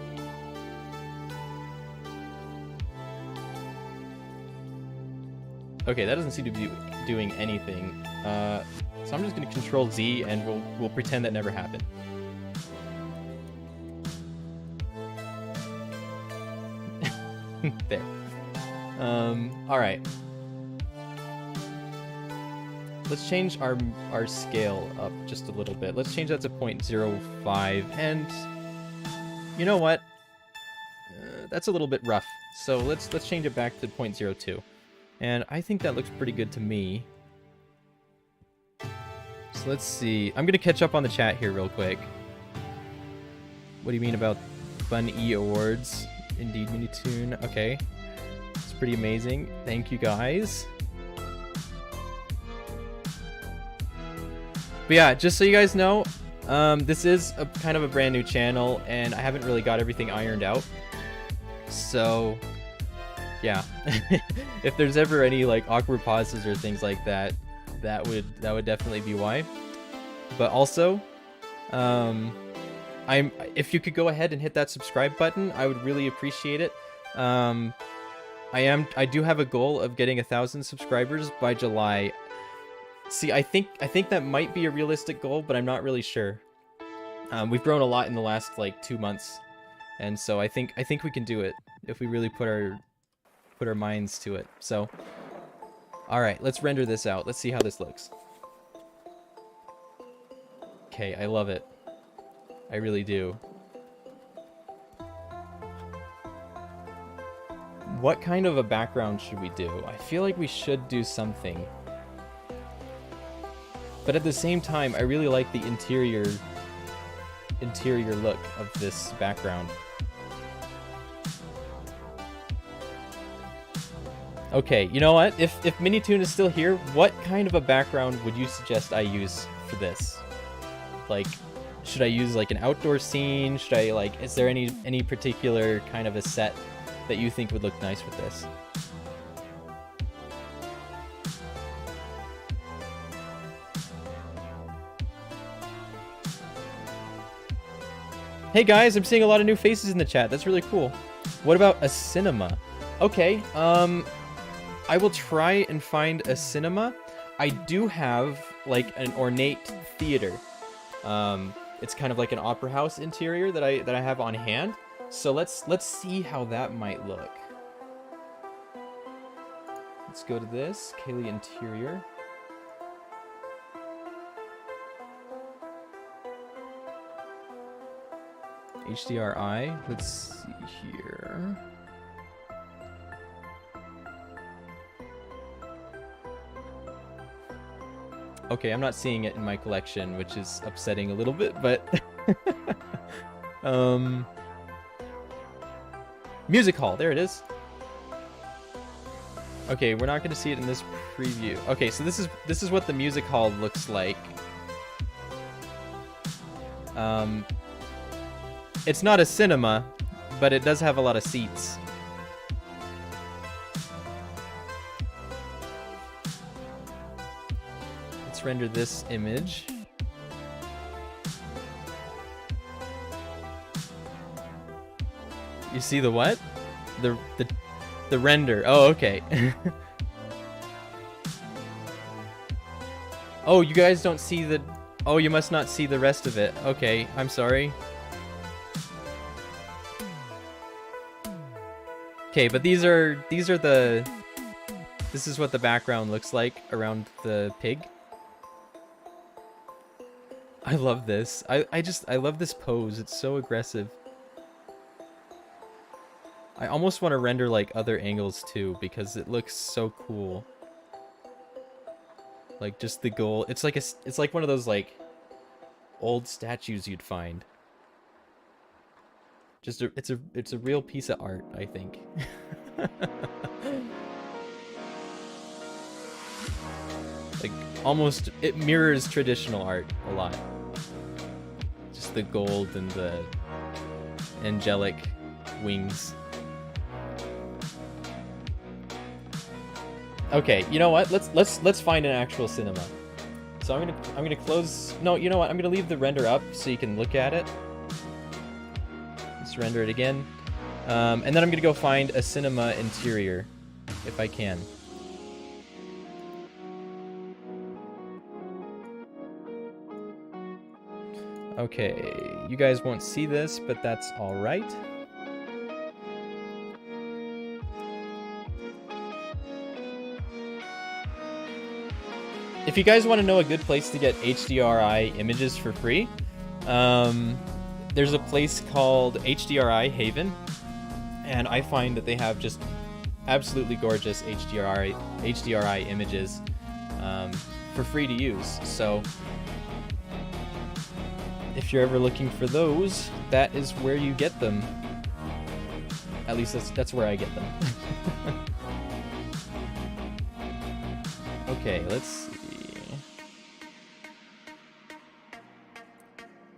Okay, that doesn't seem to be doing anything. So I'm just going to Control Z and we'll pretend that never happened. There. Alright. Let's change our scale up just a little bit. Let's change that to 0.05, and you know what? That's a little bit rough. So let's change it back to 0.02. And I think that looks pretty good to me. So let's see. I'm gonna catch up on the chat here real quick. What do you mean about Bun E Awards? Indeed, Minitoon. Okay. It's pretty amazing. Thank you, guys. But yeah, just so you guys know, this is a kind of a brand new channel, and I haven't really got everything ironed out. So, yeah. If there's ever any like awkward pauses or things like that, that would definitely be why. But also, if you could go ahead and hit that subscribe button, I would really appreciate it. I do have a goal of getting 1,000 subscribers by July. See, I think that might be a realistic goal, but I'm not really sure. We've grown a lot in the last like 2 months, and so I think we can do it if we really put our minds to it. So, all right, let's render this out. Let's see how this looks. Okay, I love it. I really do. What kind of a background should we do? I feel like we should do something. But at the same time, I really like the interior look of this background. Okay, you know what? If Minitoon is still here, what kind of a background would you suggest I use for this? Like, should I use like an outdoor scene? Should I like, is there any particular kind of a set that you think would look nice with this? Hey guys, I'm seeing a lot of new faces in the chat. That's really cool. What about a cinema? Okay, I will try and find a cinema. I do have like an ornate theater. It's kind of like an opera house interior that I have on hand. So let's see how that might look. Let's go to this Kaylee interior. HDRI. Let's see here. Okay, I'm not seeing it in my collection, which is upsetting a little bit, but music hall, there it is. Okay, we're not going to see it in this preview. Okay, so this is what the music hall looks like. It's not a cinema, but it does have a lot of seats. Let's render this image. You see the what? The render. Oh, okay. Oh, you guys don't see the... Oh, you must not see the rest of it. Okay, I'm sorry. Okay, but these are the... This is what the background looks like around the pig. I love this. I love this pose. It's so aggressive. I almost want to render like other angles too because it looks so cool. Like just the goal. It's like one of those like old statues you'd find. Just it's a real piece of art, I think. Like almost it mirrors traditional art a lot. Just the gold and the angelic wings. Okay, you know what? Let's find an actual cinema. So I'm gonna close. No, you know what? I'm gonna leave the render up so you can look at it. Let's render it again, and then I'm gonna go find a cinema interior, if I can. Okay, you guys won't see this, but that's all right. If you guys want to know a good place to get HDRI images for free, there's a place called HDRI Haven, and I find that they have just absolutely gorgeous HDRI images for free to use. So if you're ever looking for those, that is where you get them. At least that's where I get them. Okay, let's see.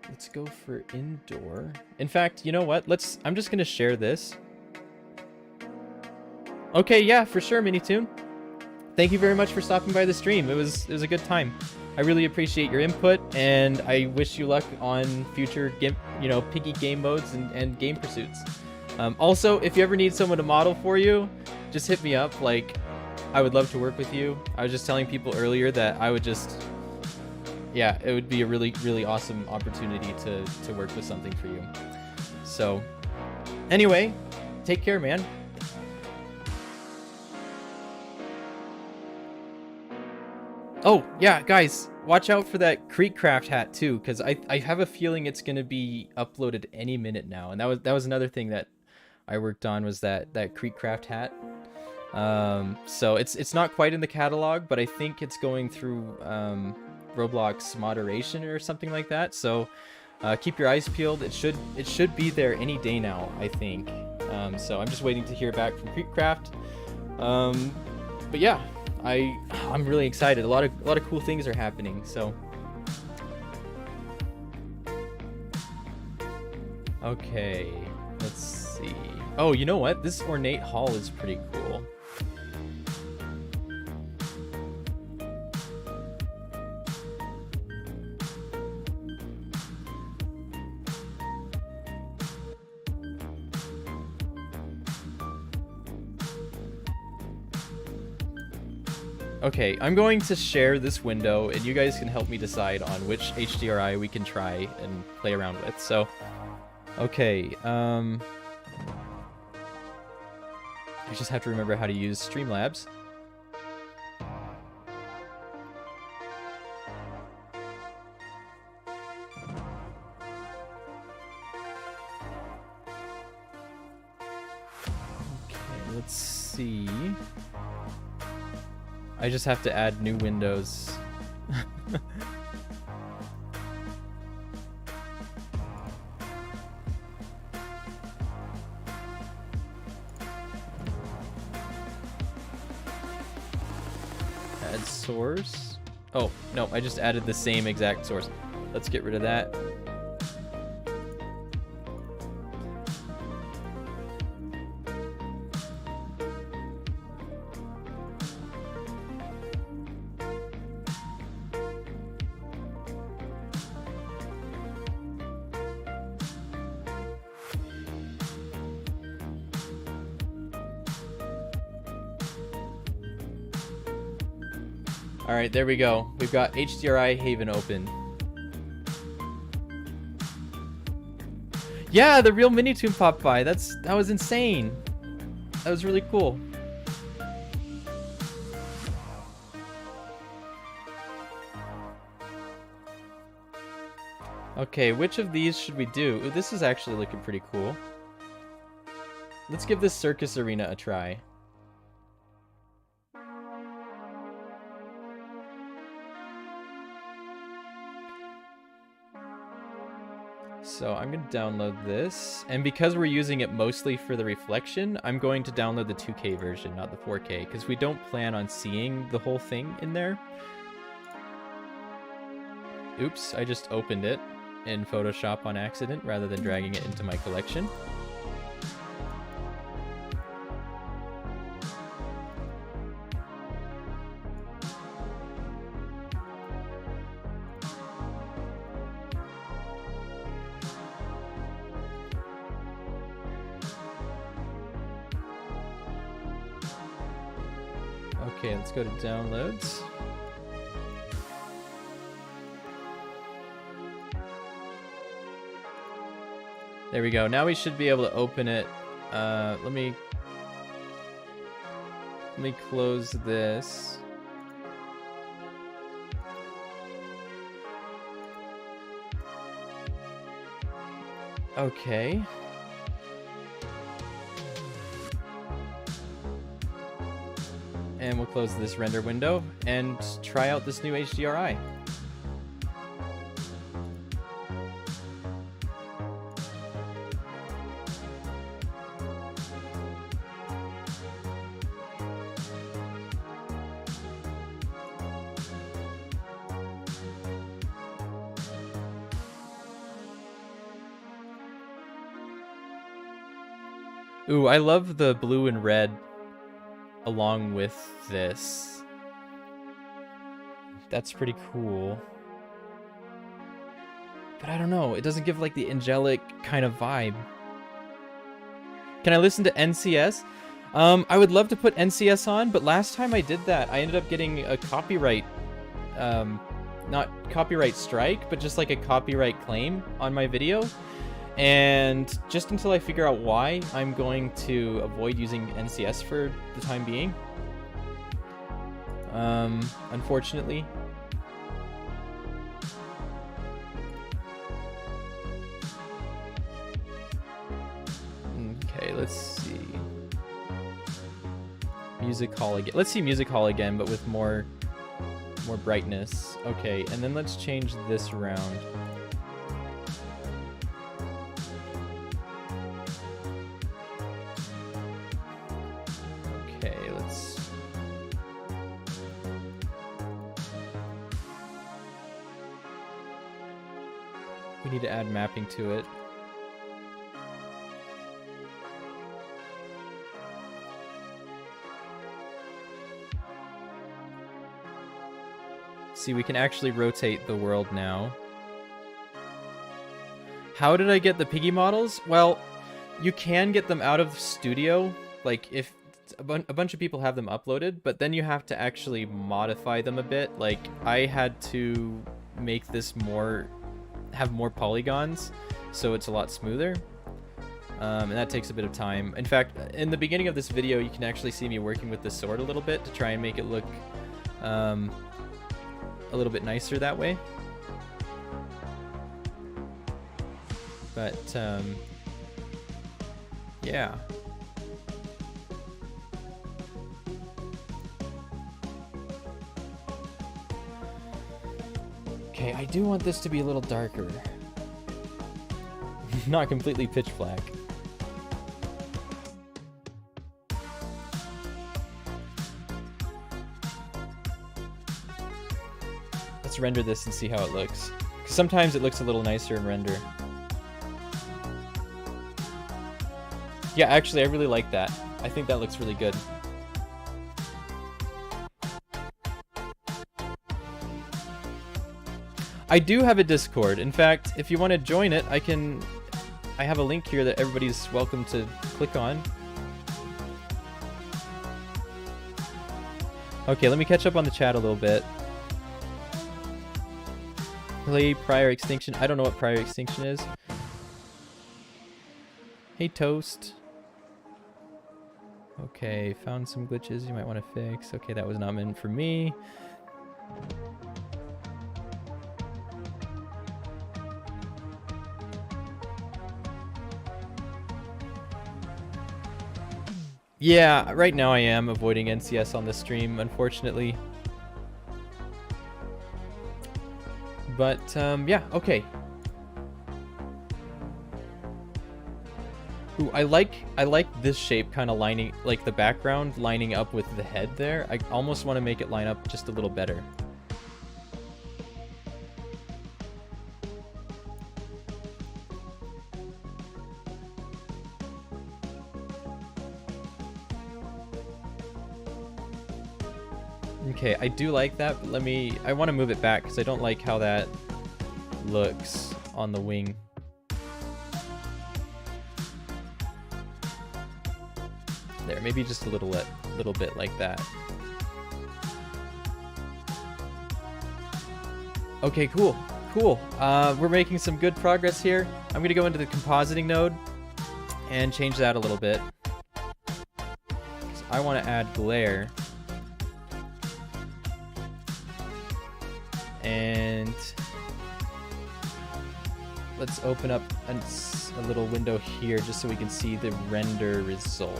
Let's go for indoor. In fact, you know what? I'm just gonna share this. Okay, yeah, for sure, Minitoon. Thank you very much for stopping by the stream. It was a good time. I really appreciate your input, and I wish you luck on future piggy game modes and game pursuits. Also, if you ever need someone to model for you, just hit me up. Like, I would love to work with you. I was just telling people earlier that I would just, yeah, it would be a really, really awesome opportunity to work with something for you. So, anyway, take care, man. Oh, yeah, guys, watch out for that Creekcraft hat, too, because I have a feeling it's going to be uploaded any minute now. And that was another thing that I worked on, was that Creekcraft hat. So it's not quite in the catalog, but I think it's going through Roblox moderation or something like that. So keep your eyes peeled. It should be there any day now, I think. So I'm just waiting to hear back from Creekcraft. But yeah. I'm really excited. A lot of cool things are happening. So, okay, let's see. Oh, you know what? This ornate hall is pretty cool. Okay, I'm going to share this window, and you guys can help me decide on which HDRI we can try and play around with. So, okay, I just have to remember how to use Streamlabs. Okay, let's see. I just have to add new windows. Add source. Oh, no, I just added the same exact source. Let's get rid of that. All right, there we go. We've got HDRI Haven open. Yeah, the real mini tune popped by. That was insane. That was really cool. Okay, which of these should we do? Ooh, this is actually looking pretty cool. Let's give this circus arena a try. So I'm going to download this, and because we're using it mostly for the reflection, I'm going to download the 2K version, not the 4K, because we don't plan on seeing the whole thing in there. Oops, I just opened it in Photoshop on accident rather than dragging it into my collection. Okay, let's go to downloads. There we go. Now we should be able to open it. Let me close this. Okay. And we'll close this render window and try out this new HDRI. Ooh, I love the blue and red along with this. That's pretty cool. But I don't know, it doesn't give like the angelic kind of vibe. Can I listen to NCS? I would love to put NCS on, but last time I did that, I ended up getting a copyright, not copyright strike, but just like a copyright claim on my video. And just until I figure out why, I'm going to avoid using NCS for the time being. Unfortunately. Okay, let's see. Music Hall again. Let's see Music Hall again, but with more brightness. Okay, and then let's change this around. We need to add mapping to it. See, we can actually rotate the world now. How did I get the piggy models? Well, you can get them out of Studio, like if a bunch of people have them uploaded, but then you have to actually modify them a bit. Like I had to make this have more polygons, so it's a lot smoother, and that takes a bit of time. In fact, in the beginning of this video, you can actually see me working with the sword a little bit to try and make it look a little bit nicer that way. But yeah. Okay, I do want this to be a little darker. Not completely pitch black. Let's render this and see how it looks. 'Cause sometimes it looks a little nicer in render. Yeah, actually, I really like that. I think that looks really good. I do have a Discord. In fact, if you want to join it, I have a link here that everybody's welcome to click on. Okay, let me catch up on the chat a little bit. Play Prior Extinction. I don't know what Prior Extinction is. Hey, Toast. Okay, found some glitches you might want to fix. Okay, that was not meant for me. Yeah, right now I am avoiding NCS on the stream, unfortunately. But, yeah, okay. Ooh, I like this shape kind of lining, like the background lining up with the head there. I almost want to make it line up just a little better. Okay, I do like that, but I want to move it back because I don't like how that looks on the wing. There, maybe just a little bit like that. Okay, cool. We're making some good progress here. I'm gonna go into the compositing node and change that a little bit. I want to add glare. And let's open up a little window here just so we can see the render result.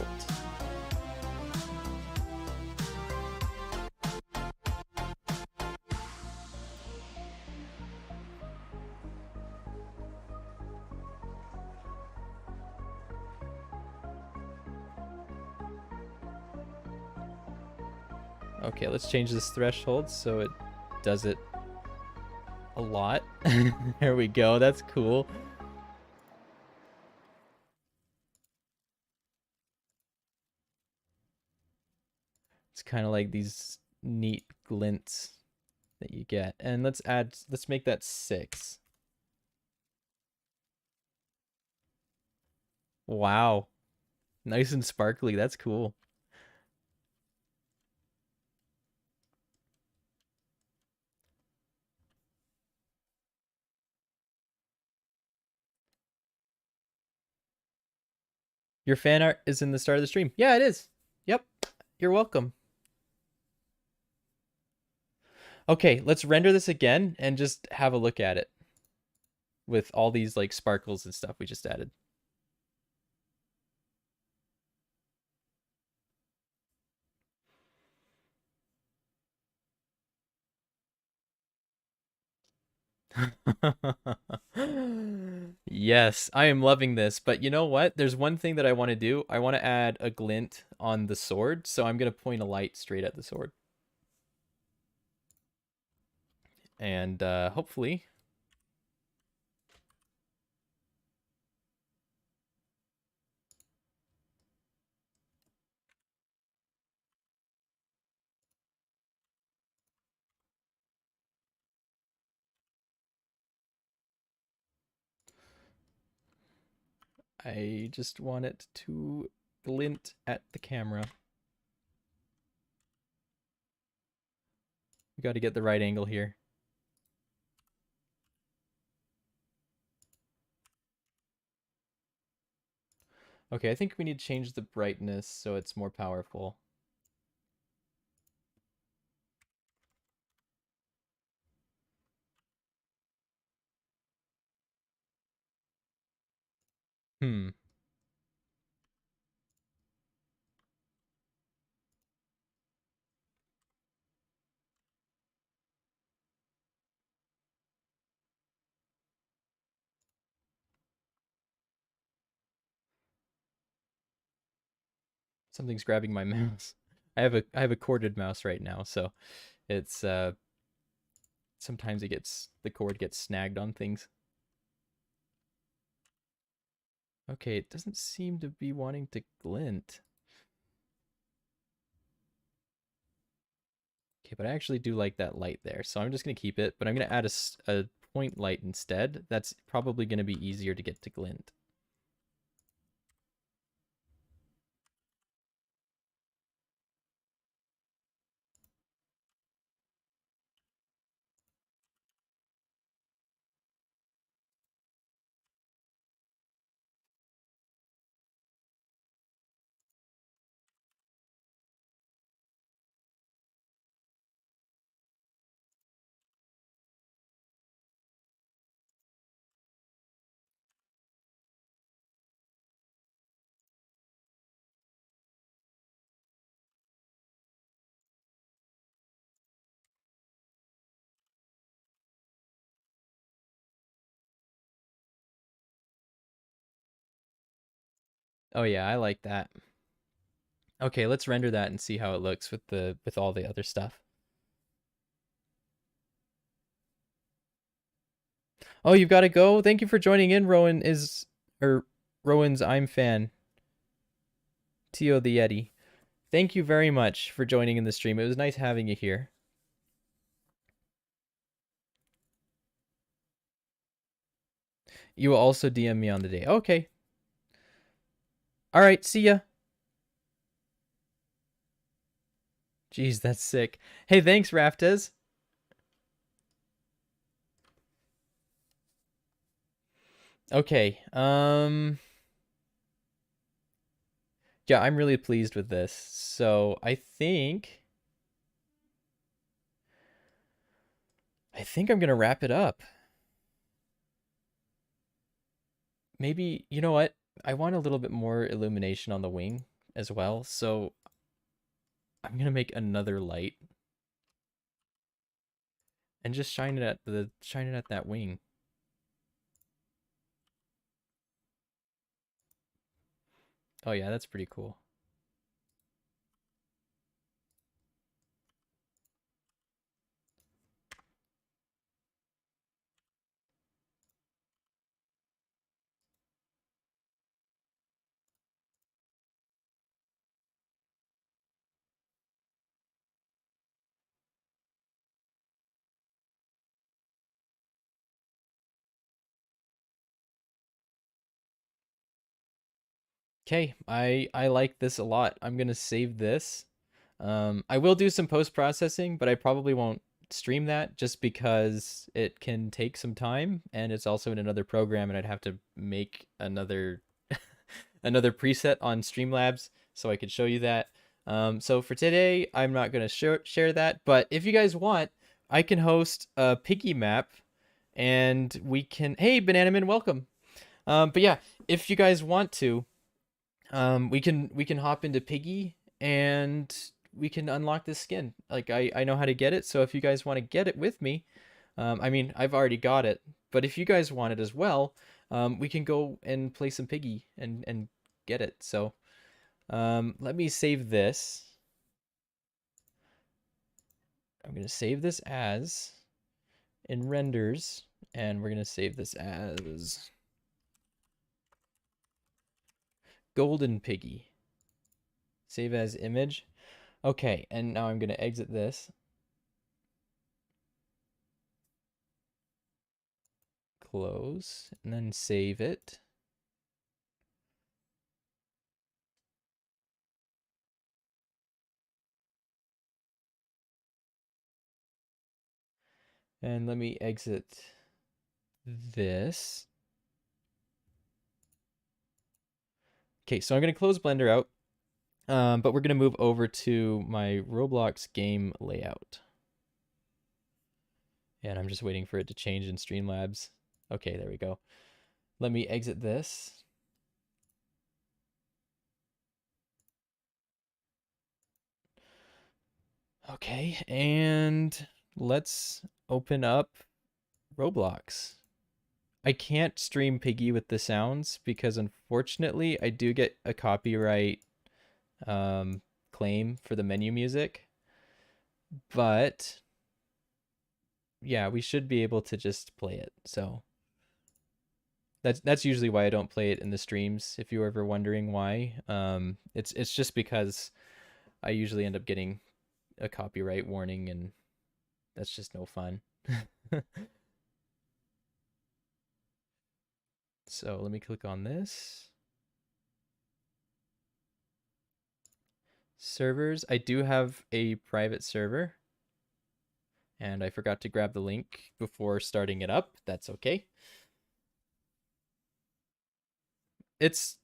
Okay, let's change this threshold so it does it a lot. There we go, that's cool. It's kind of like these neat glints that you get. And let's make that 6. Wow. Nice and sparkly, that's cool. Your fan art is in the start of the stream. Yeah, it is. Yep. You're welcome. Okay, let's render this again and just have a look at it with all these like sparkles and stuff we just added. Yes, I am loving this, but you know what? There's one thing that I want to do. I want to add a glint on the sword, so I'm going to point a light straight at the sword. And hopefully... I just want it to glint at the camera. We got to get the right angle here. Okay, I think we need to change the brightness so it's more powerful. Something's grabbing my mouse. I have a corded mouse right now, so it's sometimes the cord gets snagged on things. Okay, it doesn't seem to be wanting to glint. Okay, but I actually do like that light there, so I'm just going to keep it, but I'm going to add a point light instead. That's probably going to be easier to get to glint. Oh yeah, I like that. Okay, let's render that and see how it looks with all the other stuff. Oh, you've got to go. Thank you for joining in, Rowan's I'm fan. Tio the Yeti. Thank you very much for joining in the stream. It was nice having you here. You will also DM me on the day. Okay. All right, see ya. Jeez, that's sick. Hey, thanks, Raftez. Okay. Yeah, I'm really pleased with this. So I think I'm gonna wrap it up. Maybe, you know what? I want a little bit more illumination on the wing as well. So I'm gonna make another light and just shine it at that wing. Oh yeah, that's pretty cool. Okay, I like this a lot. I'm gonna save this. I will do some post processing, but I probably won't stream that just because it can take some time, and it's also in another program, and I'd have to make another another preset on Streamlabs so I could show you that. So for today, I'm not gonna share that, but if you guys want, I can host a piggy map, and we can. Hey, Bananaman, welcome. But yeah, if you guys want to, we can hop into Piggy and we can unlock this skin. Like I know how to get it, so if you guys want to get it with me, I mean I've already got it, but if you guys want it as well, we can go and play some Piggy and get it. So let me save this. I'm gonna save this as in renders, and we're gonna save this as Golden Piggy. Save as image. Okay, and now I'm gonna exit this. Close, and then save it. And let me exit this. Okay, so I'm going to close Blender out, but we're going to move over to my Roblox game layout. And I'm just waiting for it to change in Streamlabs. Okay, there we go. Let me exit this. Okay, and let's open up Roblox. I can't stream Piggy with the sounds because unfortunately I do get a copyright claim for the menu music. But yeah, we should be able to just play it. So that's usually why I don't play it in the streams. If you were ever wondering why, it's just because I usually end up getting a copyright warning, and that's just no fun. So let me click on this. Servers. I do have a private server, and I forgot to grab the link before starting it up. That's okay. It's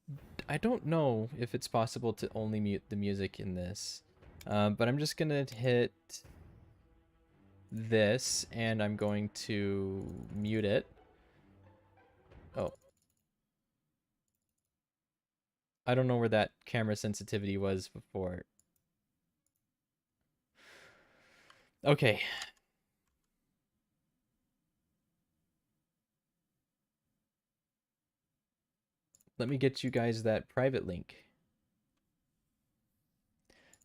I don't know if it's possible to only mute the music in this, but I'm just gonna hit this and I'm going to mute it. Oh, I don't know where that camera sensitivity was before. Okay. let me get you guys that private link.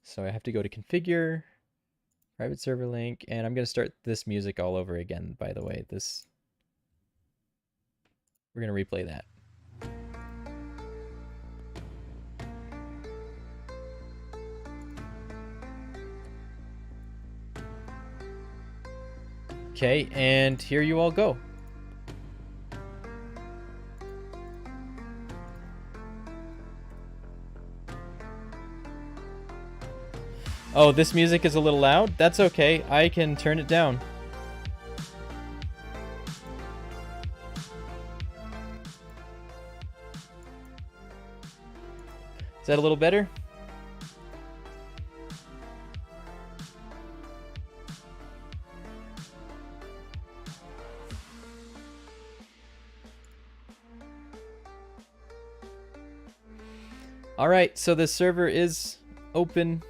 So I have to go to configure, private server link, and I'm going to start this music all over again, by the way. We're going to replay that. Okay, and here you all go. Oh, this music is a little loud? That's okay. I can turn it down. Is that a little better? All right, so the server is open.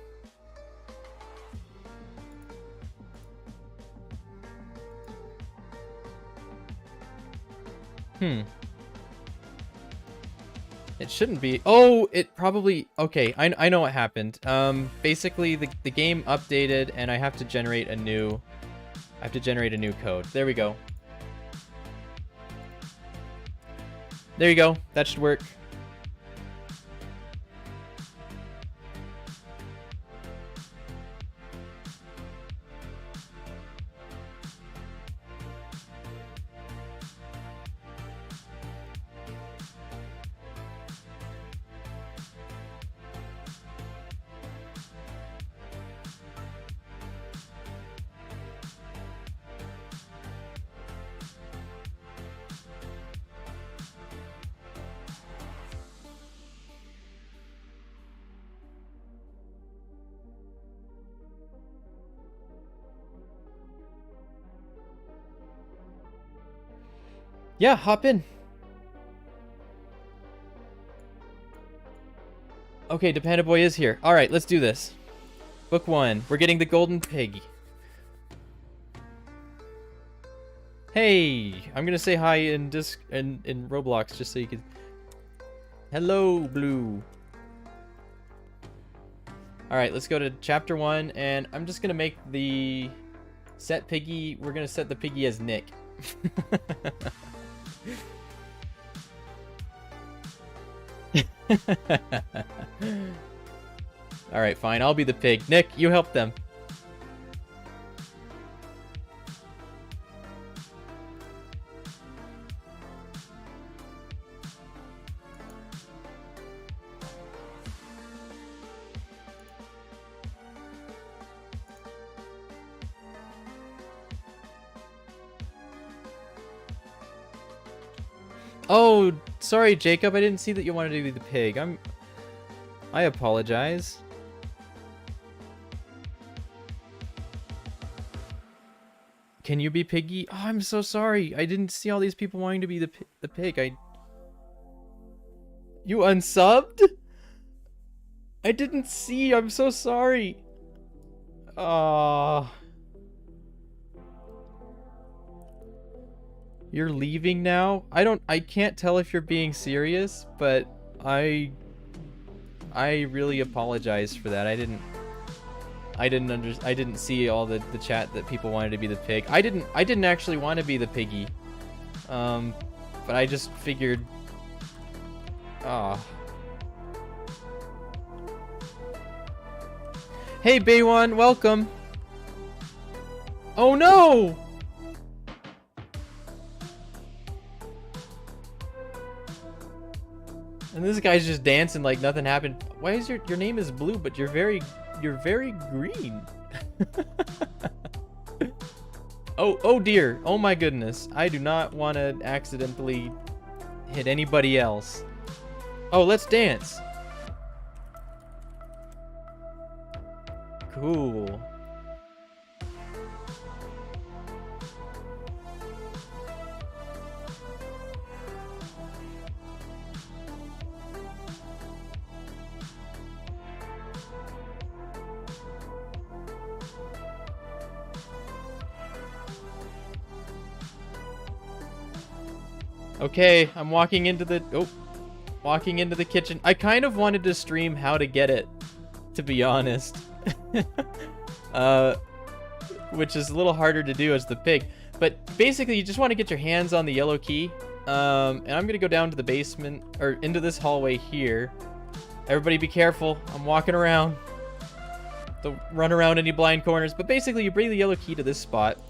It shouldn't be. Oh, it probably... Okay, I know what happened. Basically, the game updated, and I have to generate a new... code. There we go. There you go. That should work. Yeah, hop in. Okay, Dependent Boy is here. Alright, let's do this. Book 1. We're getting the Golden Pig. Hey! I'm gonna say hi in Roblox just so you can... Hello, Blue. Alright, let's go to chapter 1, and I'm just gonna make the... Set Piggy... We're gonna set the Piggy as Nick. Alright, fine. I'll be the pig. Nick, you help them. Oh, sorry, Jacob. I didn't see that you wanted to be the pig. I apologize. Can you be Piggy? Oh, I'm so sorry. I didn't see all these people wanting to be the pig. You unsubbed? I didn't see. I'm so sorry. You're leaving now? I can't tell if you're being serious, but I really apologize for that. I didn't see all the chat that people wanted to be the pig. I didn't actually want to be the piggy. But I just figured Hey Baywan, welcome. Oh no! And this guy's just dancing like nothing happened. Why is your name is blue, but you're very green. Oh dear. Oh my goodness. I do not want to accidentally hit anybody else. Oh, let's dance. Cool. Okay, I'm walking into the... Oh. walking into the kitchen. I kind of wanted to stream how to get it, to be honest. Which is a little harder to do as the pig. But basically, you just want to get your hands on the yellow key. And I'm going to go down to the basement, or into this hallway here. Everybody be careful. I'm walking around. Don't run around any blind corners. But basically, you bring the yellow key to this spot.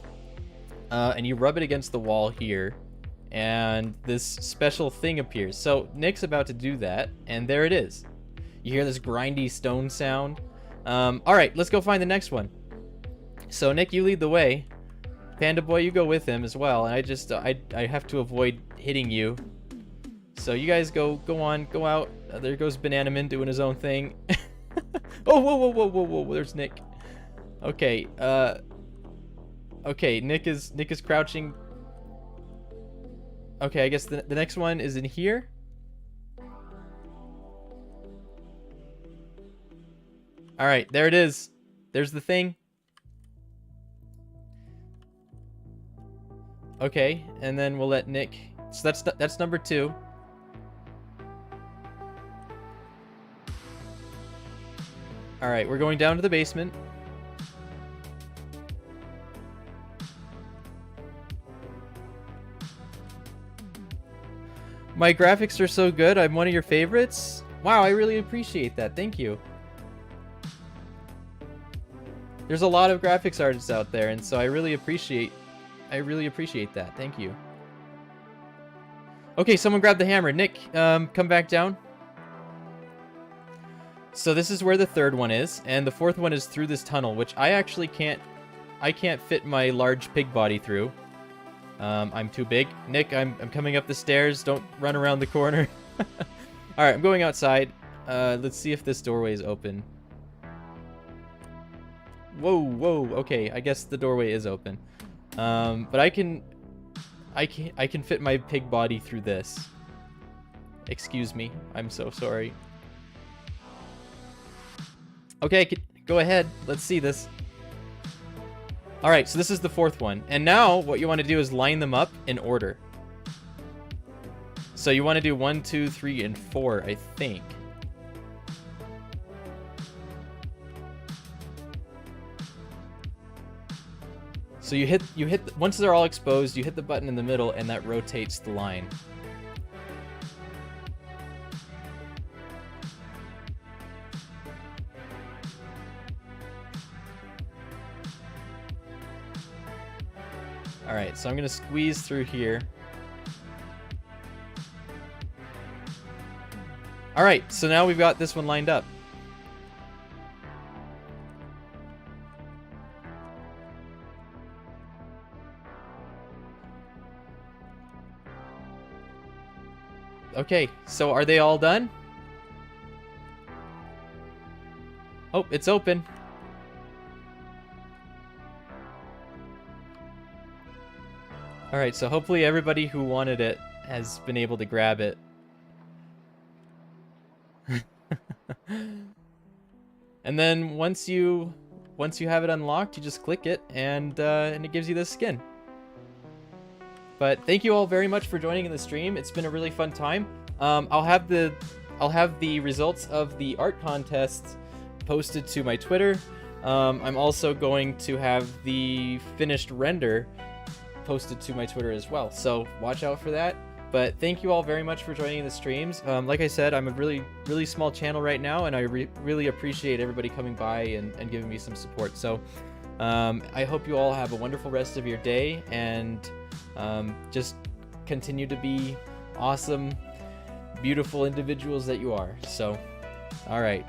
And you rub it against the wall here. And this special thing appears. So Nick's about to do that. And there it is. You hear this grindy stone sound. Alright, let's go find the next one. So Nick, you lead the way. Panda Boy, you go with him as well. And I have to avoid hitting you. So you guys go on, go out. There goes Bananaman doing his own thing. Oh, whoa, there's Nick. Okay, okay, Nick is crouching. Okay, I guess the next one is in here. All right, there it is. There's the thing. Okay, and then we'll let Nick. So that's number 2. All right, we're going down to the basement. My graphics are so good. I'm one of your favorites. Wow, I really appreciate that. Thank you. There's a lot of graphics artists out there, and so I really appreciate that. Thank you. Okay, someone grab the hammer. Nick, come back down. So this is where the third one is, and the fourth one is through this tunnel, which I actually can't fit my large pig body through. I'm too big. Nick, I'm coming up the stairs. Don't run around the corner. All right, I'm going outside. Let's see if this doorway is open. Whoa. Okay, I guess the doorway is open. But I can fit my pig body through this. Excuse me. I'm so sorry. Okay, go ahead. Let's see this. All right, so this is the fourth one. And now what you want to do is line them up in order. So you want to do 1, 2, 3, and 4, I think. So you hit once they're all exposed, you hit the button in the middle and that rotates the line. All right, so I'm going to squeeze through here. All right, so now we've got this one lined up. Okay, so are they all done? Oh, it's open. Alright, so hopefully everybody who wanted it has been able to grab it. And then once you have it unlocked, you just click it and it gives you this skin. But thank you all very much for joining in the stream. It's been a really fun time. I'll have the results of the art contest posted to my Twitter. I'm also going to have the finished render posted to my Twitter as well. So watch out for that. But thank you all very much for joining the streams. Like I said, I'm a really small channel right now, and I really appreciate everybody coming by and giving me some support. So I hope you all have a wonderful rest of your day, and just continue to be awesome, beautiful individuals that you are. So, all right.